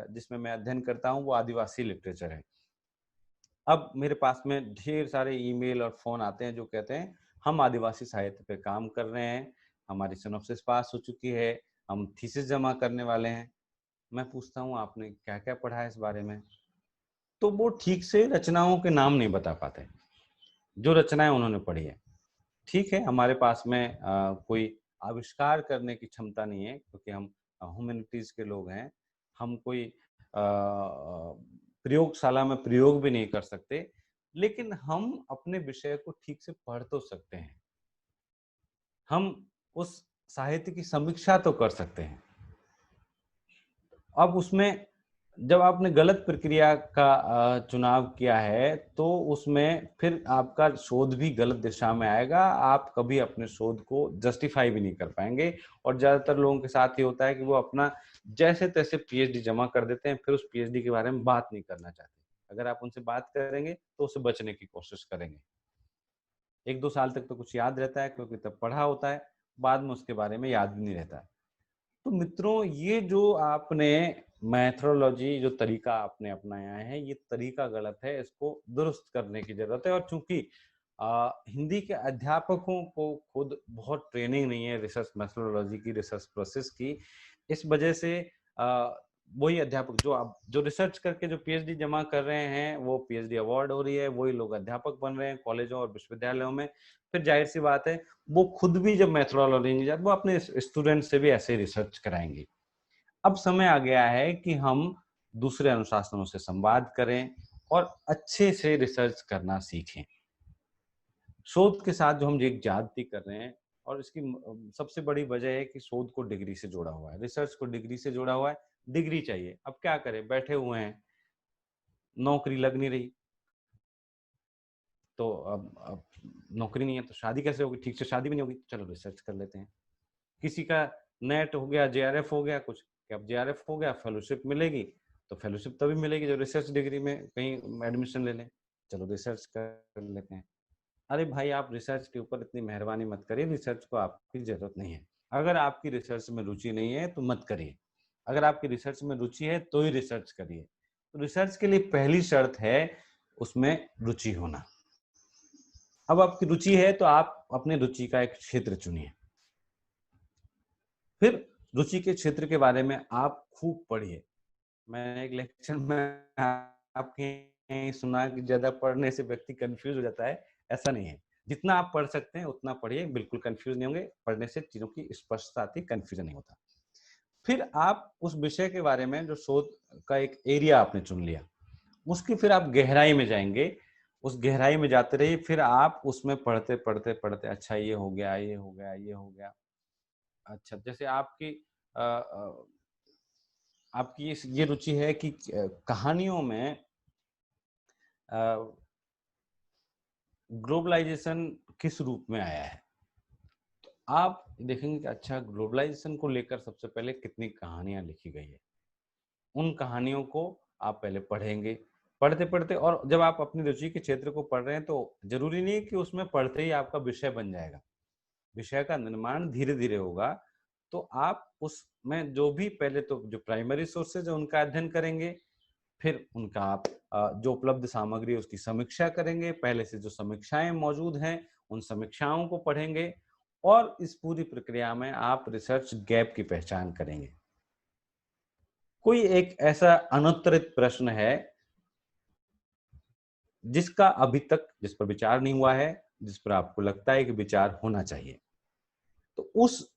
Speaker 2: जिसमें मैं अध्ययन करता हूँ वो आदिवासी लिटरेचर है। अब मेरे पास में ढेर सारे ईमेल और फोन आते हैं जो कहते हैं हम आदिवासी साहित्य पे काम कर रहे हैं, हमारी सिनॉप्सिस पास हो चुकी है, हम थीसिस जमा करने वाले हैं। मैं पूछता हूँ आपने क्या क्या पढ़ा है इस बारे में, तो वो ठीक से रचनाओं के नाम नहीं बता पाते जो रचनाएं उन्होंने पढ़ी है। ठीक है, हमारे पास में कोई आविष्कार करने की क्षमता नहीं है क्योंकि हम ह्यूमैनिटीज के लोग हैं, हम कोई प्रयोगशाला में प्रयोग भी नहीं कर सकते, लेकिन हम अपने विषय को ठीक से पढ़ तो सकते हैं। हम उस साहित्य की समीक्षा तो कर सकते हैं। अब उसमें जब आपने गलत प्रक्रिया का चुनाव किया है, तो उसमें फिर आपका शोध भी गलत दिशा में आएगा। आप कभी अपने शोध को जस्टिफाई भी नहीं कर पाएंगे। और ज्यादातर लोगों के साथ ये होता है कि वो अपना जैसे तैसे पीएचडी जमा कर देते हैं, फिर उस पीएचडी के बारे में बात नहीं करना चाहते। अगर आप उनसे बात करेंगे तो उससे बचने की कोशिश करेंगे। 1-2 साल तक तो कुछ याद रहता है, क्योंकि तब पढ़ा होता है, बाद में उसके बारे में याद भी नहीं रहता। तो मित्रों, ये जो आपने मेथोडोलॉजी, जो तरीका आपने अपनाया है, ये तरीका गलत है। इसको दुरुस्त करने की जरूरत है। और चूंकि हिंदी के अध्यापकों को खुद बहुत ट्रेनिंग नहीं है रिसर्च मेथोडोलॉजी की, रिसर्च प्रोसेस की, इस वजह से वही अध्यापक जो रिसर्च करके जो पीएचडी जमा कर रहे हैं, वो पीएचडी अवार्ड हो रही है, वही लोग अध्यापक बन रहे हैं कॉलेजों और विश्वविद्यालयों में। फिर जाहिर सी बात है, वो खुद भी जब मेथोडोलॉजी नहीं जानते, वो अपने स्टूडेंट से भी ऐसे रिसर्च कराएंगे। अब समय आ गया है कि हम दूसरे अनुशासनों से संवाद करें और अच्छे से रिसर्च करना सीखें। शोध के साथ जो हम एक ज्यादती कर रहे हैं, और इसकी सबसे बड़ी वजह है कि शोध को डिग्री से जोड़ा हुआ है, रिसर्च को डिग्री से जोड़ा हुआ है। डिग्री चाहिए, अब क्या करें, बैठे हुए हैं, नौकरी लग नहीं रही, तो अब नौकरी नहीं है तो शादी कैसे होगी, ठीक से शादी भी नहीं होगी, चलो रिसर्च कर लेते हैं। किसी का नेट हो गया, जेआरएफ हो गया कुछ, कि अब जेआरएफ हो गया, फेलोशिप मिलेगी, तो फेलोशिप तभी मिलेगी जब रिसर्च डिग्री में कहीं एडमिशन ले लें, चलो रिसर्च कर लेते हैं। अरे भाई, आप रिसर्च के ऊपर इतनी मेहरबानी मत करिए, रिसर्च को आपकी जरूरत नहीं है। अगर आपकी रिसर्च में रुचि नहीं है तो मत करिए। अगर आपकी रिसर्च में रुचि है तो ही रिसर्च करिए। तो रिसर्च के लिए पहली शर्त है उसमें रुचि होना। अब आपकी रुचि है तो आप अपने रुचि का एक क्षेत्र चुनिए। फिर रुचि के क्षेत्र के बारे में आप खूब पढ़िए। मैंने एक लेक्चर में आपके सुना कि ज्यादा पढ़ने से व्यक्ति कंफ्यूज हो जाता है। ऐसा नहीं है, जितना आप पढ़ सकते हैं उतना पढ़िए, बिल्कुल कंफ्यूज नहीं होंगे। पढ़ने से चीजों की स्पष्टता आती, कंफ्यूजन नहीं होता। फिर आप उस विषय के बारे में जो शोध का एक एरिया आपने चुन लिया, उसकी फिर आप गहराई में जाएंगे। उस गहराई में जाते रहिए। फिर आप उसमें पढ़ते पढ़ते पढ़ते, अच्छा ये हो गया, ये हो गया, ये हो गया। अच्छा, जैसे आपकी ये रुचि है कि कहानियों में ग्लोबलाइजेशन किस रूप में आया है, तो आप देखेंगे कि अच्छा, ग्लोबलाइजेशन को लेकर सबसे पहले कितनी कहानियां लिखी गई है। उन कहानियों को आप पहले पढ़ेंगे। पढ़ते पढ़ते, और जब आप अपनी रुचि के क्षेत्र को पढ़ रहे हैं तो जरूरी नहीं है कि उसमें पढ़ते ही आपका विषय बन जाएगा। विषय का निर्माण धीरे धीरे होगा। तो आप उसमें जो भी पहले तो जो प्राइमरी सोर्सेज है उनका अध्ययन करेंगे। फिर उनका आप जो उपलब्ध सामग्री है उसकी समीक्षा करेंगे। पहले से जो समीक्षाएं मौजूद हैं उन समीक्षाओं को पढ़ेंगे। और इस पूरी प्रक्रिया में आप रिसर्च गैप की पहचान करेंगे। कोई एक ऐसा अनुत्तरित प्रश्न है जिसका अभी तक जिस पर विचार नहीं हुआ है, जिस पर आपको लगता है कि विचार होना चाहिए, तो उस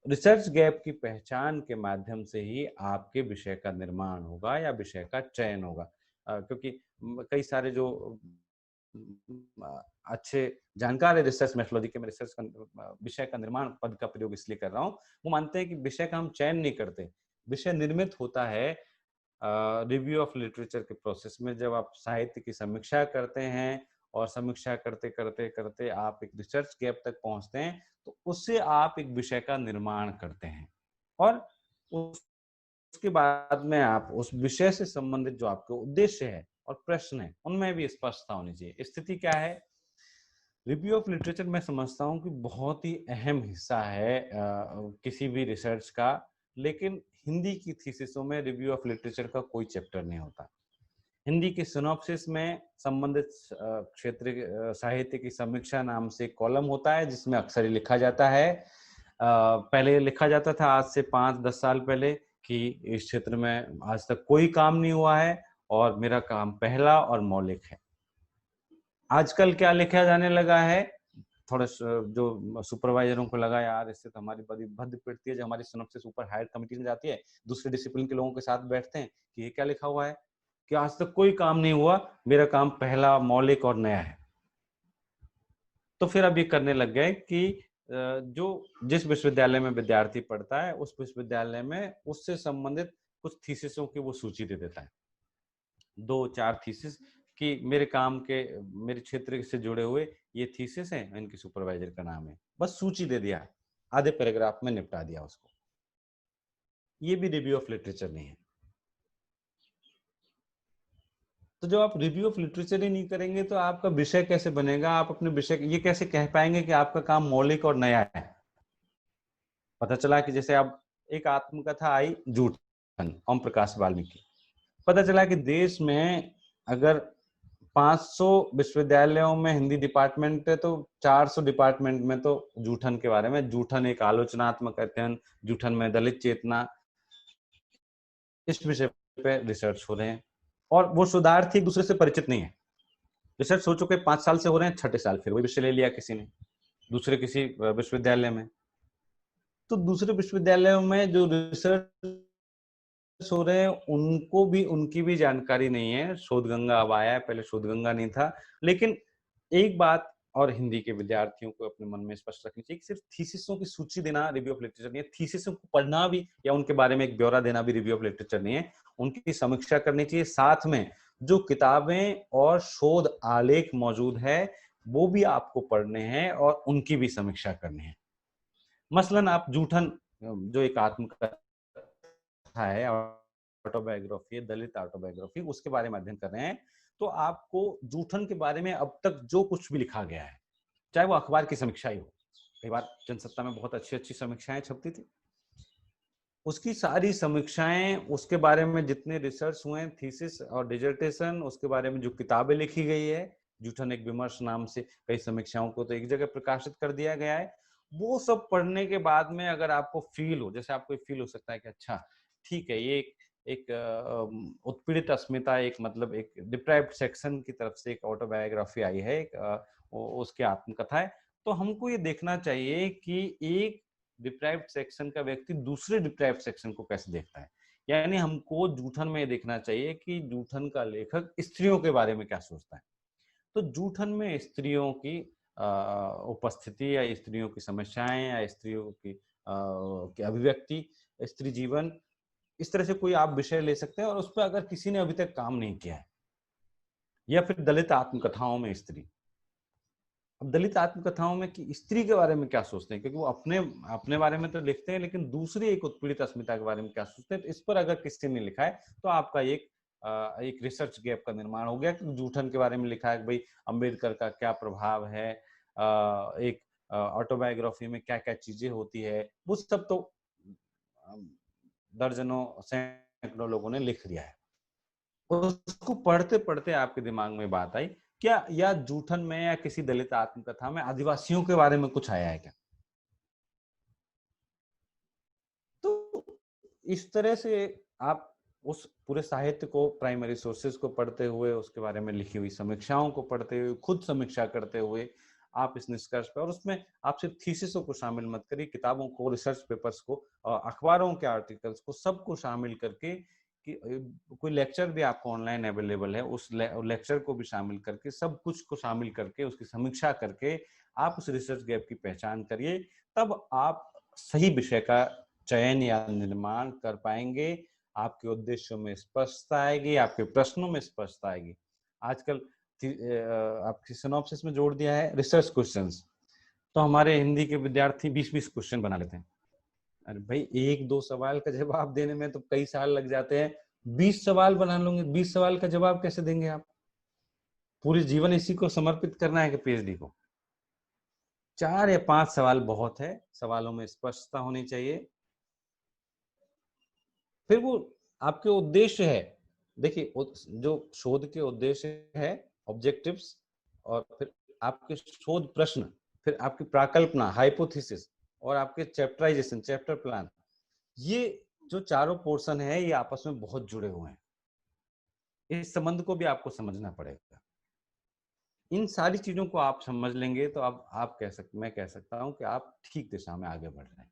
Speaker 2: रिसर्च गैप की पहचान के माध्यम से ही आपके विषय का निर्माण होगा या विषय का चयन होगा। क्योंकि कई सारे जो अच्छे जानकार है रिसर्च मेथोडोलॉजी के, मैं रिसर्च का विषय का निर्माण पद का प्रयोग इसलिए कर रहा हूँ, वो मानते हैं कि विषय का हम चयन नहीं करते, विषय निर्मित होता है रिव्यू ऑफ लिटरेचर के प्रोसेस में। जब आप साहित्य की समीक्षा करते हैं और समीक्षा करते करते करते आप एक रिसर्च गैप तक पहुंचते हैं, तो उससे आप एक विषय का निर्माण करते हैं। और उसके बाद में आप उस विषय से संबंधित जो आपके उद्देश्य है और प्रश्न है उनमें भी स्पष्टता होनी चाहिए। स्थिति क्या है, रिव्यू ऑफ लिटरेचर मैं समझता हूँ कि बहुत ही अहम हिस्सा है किसी भी रिसर्च का। लेकिन हिंदी की थीसिसों में रिव्यू ऑफ लिटरेचर का कोई चैप्टर नहीं होता। हिंदी के सिनॉप्सिस में संबंधित क्षेत्र साहित्य की समीक्षा नाम से कॉलम होता है, जिसमें अक्सर लिखा जाता है, पहले लिखा जाता था आज से 5-10 साल पहले, कि इस क्षेत्र में आज तक कोई काम नहीं हुआ है और मेरा काम पहला और मौलिक है। आजकल क्या लिखा जाने लगा है, थोड़ा जो सुपरवाइजरों को लगा यार इससे तो हमारी बड़ी भद्द पिटती है, जो हमारी सिनॉप्सिस ऊपर हायर कमिटी में जाती है, दूसरे डिसिप्लिन के लोगों के साथ बैठते हैं कि ये क्या लिखा हुआ है, कि आज तक कोई काम नहीं हुआ, मेरा काम पहला, मौलिक और नया है। तो फिर अब ये करने लग गए कि जो जिस विश्वविद्यालय में विद्यार्थी पढ़ता है उस विश्वविद्यालय में उससे संबंधित कुछ थीसिसों की वो सूची दे देता है, 2-4 थीसिस कि मेरे काम के, मेरे क्षेत्र से जुड़े हुए ये थीसिस हैं, इनके सुपरवाइजर का नाम है, बस सूची दे दिया, आधे पैराग्राफ में निपटा दिया उसको। ये भी रिव्यू ऑफ लिटरेचर नहीं है। तो जब आप रिव्यू ऑफ लिटरेचर ही नहीं करेंगे तो आपका विषय कैसे बनेगा? आप अपने विषय ये कैसे कह पाएंगे कि आपका काम मौलिक और नया है? पता चला कि जैसे अब एक आत्मकथा आई जूठन, ओम प्रकाश वाल्मीकि। पता चला कि देश में अगर 500 विश्वविद्यालयों में हिंदी डिपार्टमेंट है तो 400 डिपार्टमेंट में तो जूठन के बारे में, जूठन एक आलोचनात्मक अध्ययन, जूठन में दलित चेतना, इस विषय पे रिसर्च हो रहे हैं और वो शोधार्थी एक दूसरे से परिचित नहीं है। रिसर्च हो चुके 5 साल से हो रहे हैं, छठे साल फिर वही विषय ले लिया किसी ने दूसरे किसी विश्वविद्यालय में। तो दूसरे विश्वविद्यालयों में जो रिसर्च हो रहे हैं उनको भी, उनकी भी जानकारी नहीं है। शोधगंगा अब आया है, पहले शोधगंगा नहीं था। लेकिन एक बात और हिंदी के विद्यार्थियों को अपने मन में स्पष्ट रखनी चाहिए कि सिर्फ थीसिसों की सूची देना रिव्यू ऑफ लिटरेचर नहीं है। थीसिसों को पढ़ना भी या उनके बारे में एक ब्यौरा देना भी रिव्यू ऑफ लिटरेचर नहीं है। उनकी समीक्षा करनी चाहिए, साथ में जो किताबें और शोध आलेख मौजूद है वो भी आपको पढ़ने हैं और उनकी भी समीक्षा करनी है। मसलन आप जूठन, जो एक आत्मकथा है, ऑटोबायोग्राफी है, दलित ऑटोबायोग्राफी, उसके बारे में अध्ययन कर रहे हैं, तो आपको जूठन के बारे में अब तक जो कुछ भी लिखा गया है, चाहे वो अखबार की समीक्षा ही हो, कई बार जनसत्ता में बहुत अच्छी अच्छी समीक्षाएं छपती थी, उसकी सारी समीक्षाएं, उसके बारे में जितने रिसर्च हुए हैं, थीसिस और डिसर्टेशन, उसके बारे में जो किताबें लिखी गई है, जूठन एक विमर्श नाम से कई समीक्षाओं को तो एक जगह प्रकाशित कर दिया गया है। वो सब पढ़ने के बाद में अगर आपको फील हो, जैसे आपको फील हो सकता है कि अच्छा ठीक है, ये एक उत्पीड़ित अस्मिता, एक मतलब एक डिप्राइव्ड सेक्शन की तरफ से एक ऑटोबायोग्राफी आई है, एक उसकी आत्मकथा है, तो हमको ये देखना चाहिए कि एक डिप्राइव्ड सेक्शन का व्यक्ति दूसरे डिप्राइव्ड सेक्शन को कैसे देखता है। यानी हमको जूठन में देखना चाहिए कि जूठन का लेखक स्त्रियों के बारे में क्या सोचता है। तो जूठन में स्त्रियों की उपस्थिति या स्त्रियों की समस्याएं या स्त्रियों की अभिव्यक्ति, स्त्री जीवन, इस तरह से कोई आप विषय ले सकते हैं और उस पर अगर किसी ने अभी तक काम नहीं किया है। या फिर दलित आत्मकथाओं में स्त्री, अब दलित आत्मकथाओं में कि स्त्री के बारे में क्या सोचते हैं, क्योंकि वो अपने अपने बारे में तो लिखते हैं लेकिन दूसरी एक उत्पीड़ित अस्मिता के बारे में क्या सोचते हैं, तो इस पर अगर किसी ने लिखा है तो आपका एक रिसर्च गैप का निर्माण हो गया। कि जूठन के बारे में लिखा है कि भाई अम्बेडकर का क्या प्रभाव है, एक ऑटोबायोग्राफी में क्या क्या चीजें होती है, वो सब तो दर्जनों सैकड़ों लोगों ने लिख दिया है। उसको पढ़ते पढ़ते आपके दिमाग में बात आई क्या, या जूठन में या किसी दलित आत्मकथा में आदिवासियों के बारे में कुछ आया है क्या? तो इस तरह से आप उस पूरे साहित्य को, प्राइमरी सोर्सेज को पढ़ते हुए, उसके बारे में लिखी हुई समीक्षाओं को पढ़ते हुए, खुद समीक्षा करते हुए आप इस निष्कर्ष पर, और उसमें आप सिर्फ थीसिसों को शामिल मत करिए, किताबों को, रिसर्च पेपर्स को, अखबारों के आर्टिकल्स को, सबको शामिल करके, कि कोई लेक्चर भी आपको ऑनलाइन अवेलेबल है, उस लेक्चर को भी शामिल करके, सब कुछ को शामिल करके, उसकी समीक्षा करके आप उस रिसर्च गैप की पहचान करिए। तब आप सही विषय का चयन या निर्माण कर पाएंगे, आपके उद्देश्यों में स्पष्टता आएगी, आपके प्रश्नों में स्पष्टता आएगी। आजकल आपकी सिनॉप्सिस में जोड़ दिया है रिसर्च क्वेश्चंस, तो हमारे हिंदी के विद्यार्थी 20-20 क्वेश्चन बना लेते हैं। अरे भाई, एक दो सवाल का जवाब देने में तो कई साल लग जाते हैं, 20 सवाल बना लोगे, 20 सवाल का जवाब कैसे देंगे आप? पूरी जीवन इसी को समर्पित करना है कि पीएचडी को? 4 या 5 सवाल बहुत है, सवालों में स्पष्टता होनी चाहिए। फिर वो आपके उद्देश्य है, देखिए जो शोध के उद्देश्य है, ऑब्जेक्टिव्स, और फिर आपके शोध प्रश्न, फिर आपकी प्राकल्पना, हाइपोथेसिस, और आपके चैप्टराइजेशन, चैप्टर प्लान, ये जो चारों पोर्शन है ये आपस में बहुत जुड़े हुए हैं। इस संबंध को भी आपको समझना पड़ेगा। इन सारी चीजों को आप समझ लेंगे तो अब आप मैं कह सकता हूं कि आप ठीक दिशा में आगे बढ़ रहे हैं।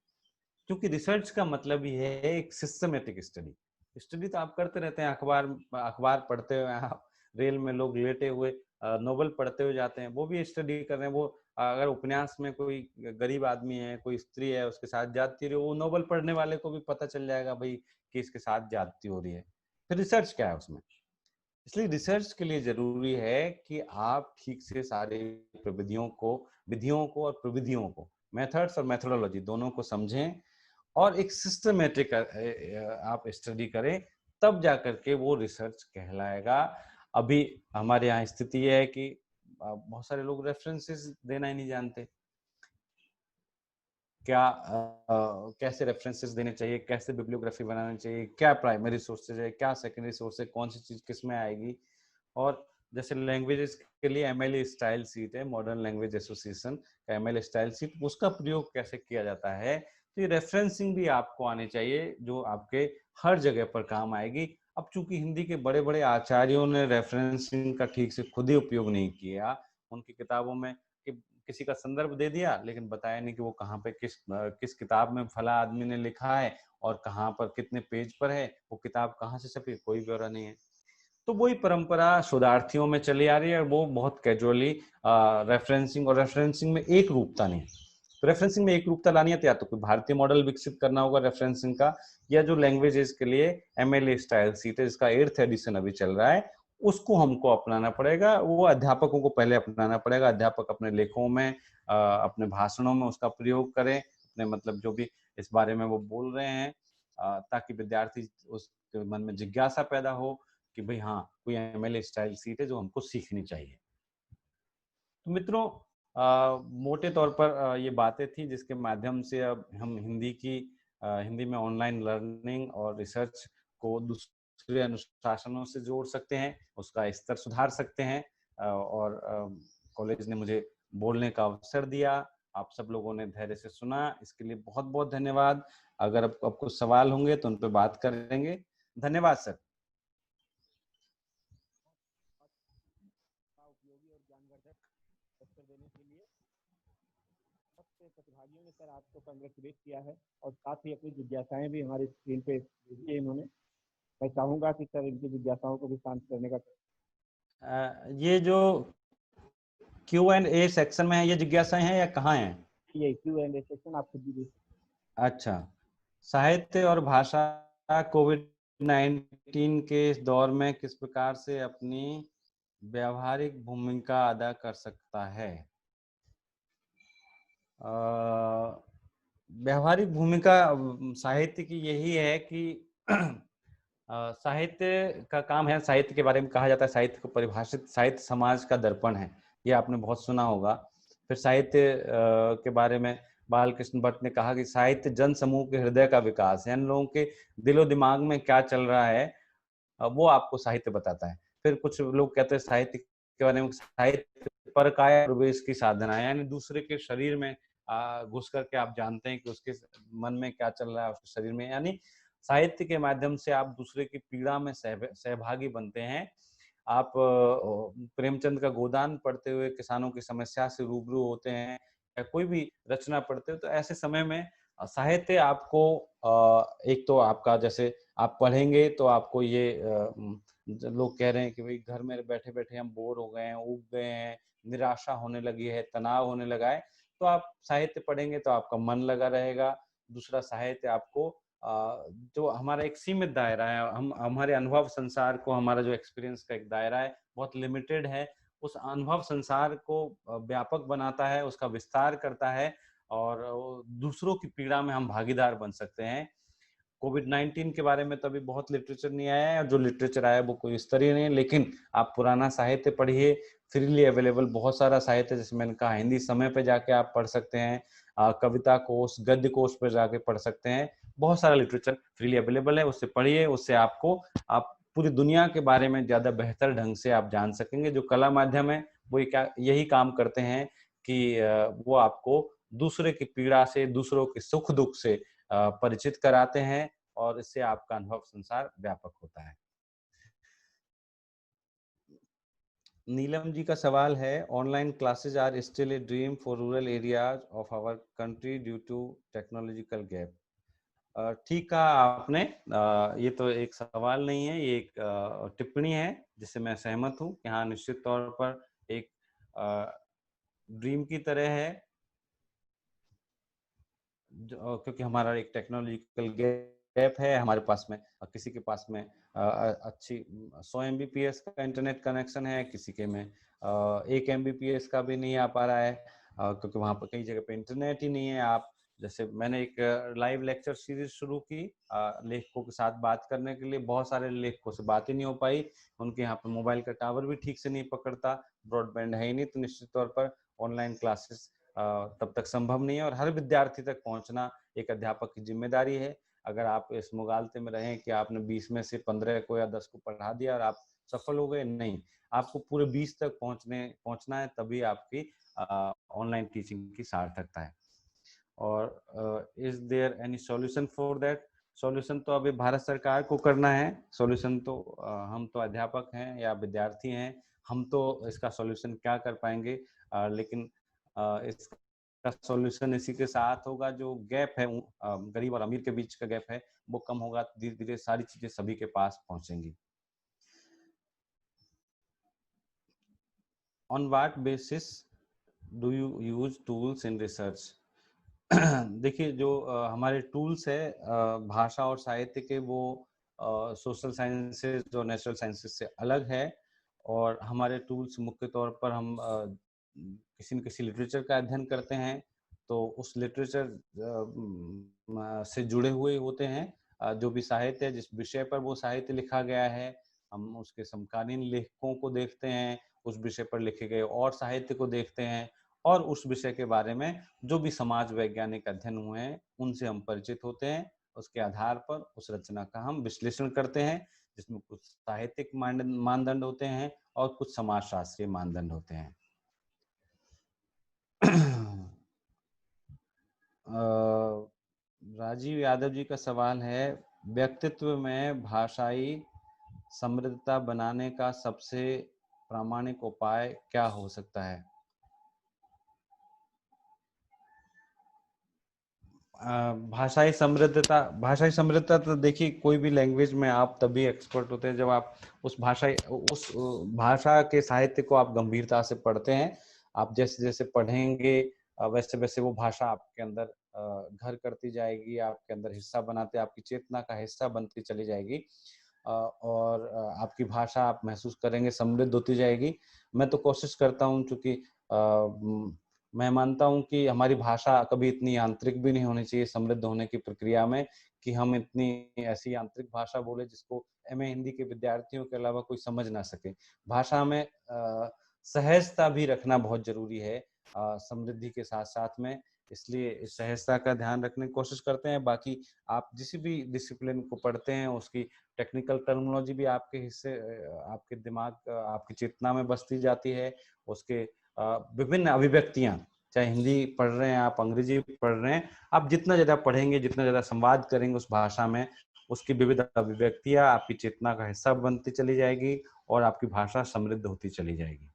Speaker 2: क्योंकि रिसर्च का मतलब ही है एक सिस्टमेटिक स्टडी। स्टडी तो आप करते रहते हैं, अखबार पढ़ते हुए, आप रेल में लोग लेटे हुए नोवेल पढ़ते हुए जाते हैं, वो भी स्टडी कर रहे हैं, वो अगर उपन्यास में कोई गरीब आदमी है, कोई स्त्री है, उसके साथ ज्यादती हो रही है, वो नोवेल पढ़ने वाले को भी पता चल जाएगा भाई कि इसके साथ ज्यादती हो रही है। फिर रिसर्च क्या है उसमें? इसलिए रिसर्च के लिए जरूरी है कि आप ठीक से सारी विधियों को और प्रविधियों को, मेथड्स और मेथोडोलॉजी दोनों को समझें और एक सिस्टमेटिक आप स्टडी करें, तब जाकर के वो रिसर्च कहलाएगा। अभी हमारे यहाँ स्थिति है कि बहुत सारे लोग रेफरेंसेस देना ही नहीं जानते। कैसे रेफरेंसेस देने चाहिए, कैसे बिब्लियोग्राफी बनानी चाहिए, क्या प्राइमरी सोर्सेज है, क्या सेकेंडरी सोर्स है, कौन सी चीज किस में आएगी। और जैसे लैंग्वेजेस के लिए एमएल स्टाइल सीट है, मॉडर्न लैंग्वेज एसोसिएशन का एमएल स्टाइल सीट, उसका प्रयोग कैसे किया जाता है। तो ये रेफरेंसिंग भी आपको आनी चाहिए जो आपके हर जगह पर काम आएगी। अब चूंकि हिंदी के बड़े बड़े आचार्यों ने रेफरेंसिंग का ठीक से खुद ही उपयोग नहीं किया, उनकी किताबों में किसी का संदर्भ दे दिया लेकिन बताया नहीं कि वो कहाँ पे किस किताब में फला आदमी ने लिखा है और कहाँ पर कितने पेज पर है, वो किताब कहाँ से छपी, कोई ब्यौरा नहीं है। तो वही परंपरा शोधार्थियों में चली आ रही है, वो बहुत कैजुअली रेफरेंसिंग, और रेफरेंसिंग में एक रूपता नहीं है। तो रेफरेंसिंग में एक रूपता लानी है तो या तो कोई भारतीय मॉडल विकसित करना होगा रेफरेंसिंग का, या जो लैंग्वेजेस के लिए एमएलए स्टाइल सीट है जिसका 8th एडिशन अभी चल रहा है, उसको हमको अपनाना पड़ेगा। वो अध्यापकों को पहले अपनाना पड़ेगा। अध्यापक अपने लेखों में, अपने भाषणों में उसका प्रयोग करें, अपने मतलब जो भी इस बारे में वो बोल रहे हैं, ताकि विद्यार्थी उसके मन में जिज्ञासा पैदा हो कि भाई हाँ, कोई एमएलए स्टाइल सीट है जो हमको सीखनी चाहिए। तो मित्रों, मोटे तौर पर ये बातें थी जिसके माध्यम से अब हम हिंदी में ऑनलाइन लर्निंग और रिसर्च को दूसरे अनुशासनों से जोड़ सकते हैं, उसका स्तर सुधार सकते हैं। और कॉलेज ने मुझे बोलने का अवसर दिया, आप सब लोगों ने धैर्य से सुना, इसके लिए बहुत बहुत धन्यवाद। अगर आपको सवाल होंगे तो उन पर बात करेंगे। धन्यवाद सर। उपयोगी और ज्ञानवर्धक उत्तर देने के लिए सबसे प्रतिभागियों ने सर आपको कंग्रेचुलेट किया है और साथ ही अपनी जिज्ञासाएं भी हमारी स्क्रीन पे भेजी है इन्होंने। मैं चाहूंगा कि सर इनकी जिज्ञासाओं को भी शांत करने का ये जो Q&A सेक्शन में है, ये जिज्ञासाएं हैं या कहाँ हैं? ये Q&A सेक्शन आप खुद भी। अच्छा, साहित्य और भाषा कोविड-19 के इस दौर में किस प्रकार से अपनी व्यावहारिक भूमिका अदा कर सकता है? व्यावहारिक भूमिका साहित्य की यही है कि साहित्य का काम है, साहित्य के बारे में कहा जाता है साहित्य को परिभाषित, साहित्य समाज का दर्पण है, ये आपने बहुत सुना होगा। फिर साहित्य के बारे में बालकृष्ण भट्ट ने कहा कि साहित्य जन समूह के हृदय का विकास है, इन लोगों के दिलो दिमाग में क्या चल रहा है वो आपको साहित्य बताता है। फिर कुछ लोग कहते हैं साहित्य के बारे में, साहित्य परकाया प्रवेश की साधना है, यानी दूसरे के शरीर में घुस करके आप जानते हैं कि उसके मन में क्या चल रहा है, उसके शरीर में, यानी साहित्य के माध्यम से आप दूसरे की पीड़ा में सहभागी बनते हैं। आप प्रेमचंद का गोदान पढ़ते हुए किसानों की समस्या से रूबरू होते हैं, या कोई भी रचना पढ़ते हो, तो ऐसे समय में साहित्य आपको एक तो आपका, जैसे आप पढ़ेंगे तो आपको ये लोग कह रहे हैं कि भाई घर में बैठे बैठे हम बोर हो गए हैं, ऊब गए हैं, निराशा होने लगी है, तनाव होने लगा है, तो आप साहित्य पढ़ेंगे तो आपका मन लगा रहेगा। दूसरा, साहित्य आपको जो हमारा एक सीमित दायरा है, हम हमारे अनुभव संसार को, हमारा जो एक्सपीरियंस का एक दायरा है बहुत लिमिटेड है, उस अनुभव संसार को व्यापक बनाता है, उसका विस्तार करता है, और दूसरों की पीड़ा में हम भागीदार बन सकते हैं। कोविड-19 के बारे में तो अभी बहुत लिटरेचर नहीं आया है, और जो लिटरेचर आया है वो कोई स्तरीय नहीं है, लेकिन आप पुराना साहित्य पढ़िए, फ्रीली अवेलेबल बहुत सारा साहित्य, जैसे मैंने कहा हिंदी समय पे जाके आप पढ़ सकते हैं, कविता कोश, गद्य कोश पर जाके पढ़ सकते हैं, बहुत सारा लिटरेचर फ्रीली अवेलेबल है, उससे पढ़िए, उससे आपको आप पूरी दुनिया के बारे में ज्यादा बेहतर ढंग से आप जान सकेंगे। जो कला माध्यम है वो यही काम करते हैं कि वो आपको दूसरे की पीड़ा से, दूसरों के सुख दुख से परिचित कराते हैं, और इससे आपका अनुभव संसार व्यापक होता है। नीलम जी का सवाल है, online classes are still a dream for rural areas of our country due to technological gap. ठीक कहा आपने, ये तो एक सवाल नहीं है, ये एक टिप्पणी है जिससे मैं सहमत हूँ कि हाँ, निश्चित तौर पर एक ड्रीम की तरह है, क्योंकि हमारा एक टेक्नोलॉजिकल गैप है हमारे पास में। किसी के पास में अच्छी 100 Mbps का इंटरनेट कनेक्शन है, किसी के में 1 Mbps का भी नहीं आ पा रहा है, क्योंकि वहाँ पर कई जगह पे इंटरनेट ही नहीं है। आप जैसे मैंने एक लाइव लेक्चर सीरीज शुरू की लेखकों के साथ बात करने के लिए, बहुत सारे लेखकों से बात ही नहीं हो पाई, उनके यहाँ पर मोबाइल का टावर भी ठीक से नहीं पकड़ता, ब्रॉडबैंड है ही नहीं, तो निश्चित तौर पर ऑनलाइन क्लासेस तब तक संभव नहीं है। और हर विद्यार्थी तक पहुंचना एक अध्यापक की जिम्मेदारी है। अगर आप इस मुगालते में रहें कि आपने 20 में से 15 को या 10 को पढ़ा दिया और आप सफल हो गए, नहीं, आपको पूरे 20 तक पहुंचना है, तभी आपकी ऑनलाइन टीचिंग की सार्थकता है। और is there any solution for that? Solution तो अभी भारत सरकार को करना है, सॉल्यूशन तो हम तो अध्यापक हैं या विद्यार्थी हैं, हम तो इसका सॉल्यूशन क्या कर पाएंगे, लेकिन इसका सॉल्यूशन इसी के साथ होगा, जो गैप है गरीब और अमीर के बीच का गैप है वो कम होगा, धीरे धीरे सारी चीजें सभी के पास पहुंचेंगी। On what basis do you use tools in research? देखिए, जो हमारे टूल्स है भाषा और साहित्य के, वो सोशल साइंसेज और नेचुरल साइंसेज से अलग है। और हमारे टूल्स मुख्य तौर पर हम किसी न किसी लिटरेचर का अध्ययन करते हैं, तो उस लिटरेचर से जुड़े हुए होते हैं। जो भी साहित्य है, जिस विषय पर वो साहित्य लिखा गया है, हम उसके समकालीन लेखकों को देखते हैं, उस विषय पर लिखे गए और साहित्य को देखते हैं, और उस विषय के बारे में जो भी समाज वैज्ञानिक अध्ययन हुए हैं उनसे हम परिचित होते हैं। उसके आधार पर उस रचना का हम विश्लेषण करते हैं, जिसमें कुछ साहित्यिक मानदंड होते हैं और कुछ समाजशास्त्रीय मानदंड होते हैं। राजीव यादव जी का सवाल है, व्यक्तित्व में भाषाई समृद्धता बनाने का सबसे प्रामाणिक उपाय क्या हो सकता है? भाषाई समृद्धता तो देखिए, कोई भी लैंग्वेज में आप तभी एक्सपर्ट होते हैं जब आप उस भाषा के साहित्य को आप गंभीरता से पढ़ते हैं। आप जैसे जैसे पढ़ेंगे वैसे वैसे वो भाषा आपके अंदर घर करती जाएगी, आपके अंदर हिस्सा बनाते, आपकी चेतना का हिस्सा बनती चली जाएगी, और आपकी भाषा आप महसूस करेंगे समृद्ध होती जाएगी। मैं तो कोशिश करता हूँ, चूंकि मैं मानता हूं कि हमारी भाषा कभी इतनी यांत्रिक भी नहीं होनी चाहिए समृद्ध होने की प्रक्रिया में, कि हम इतनी ऐसी यांत्रिक भाषा बोले जिसको एमए हिंदी के विद्यार्थियों के अलावा कोई समझ ना सके। भाषा में सहजता भी रखना बहुत जरूरी है समृद्धि के साथ साथ में, इसलिए इस सहजता का ध्यान रखने की कोशिश करते हैं। बाकी आप जिस भी डिसिप्लिन को पढ़ते हैं उसकी टेक्निकल टर्मिनोलॉजी भी आपके हिस्से आपके दिमाग आपकी चेतना में बसती जाती है। उसके विभिन्न अभिव्यक्तियां, चाहे हिंदी पढ़ रहे हैं आप, अंग्रेजी पढ़ रहे हैं, आप जितना ज्यादा पढ़ेंगे, जितना ज्यादा संवाद करेंगे उस भाषा में, उसकी विविध अभिव्यक्तियां आपकी चेतना का हिस्सा बनती चली जाएगी और आपकी भाषा समृद्ध होती चली जाएगी।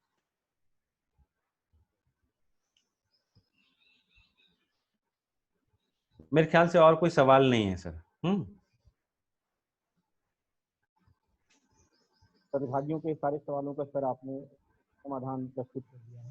Speaker 2: मेरे ख्याल से और कोई सवाल नहीं है सर।
Speaker 3: प्रतिभागियों के सारे सवालों का सर आपने समाधान प्रस्तुत कर दिया है।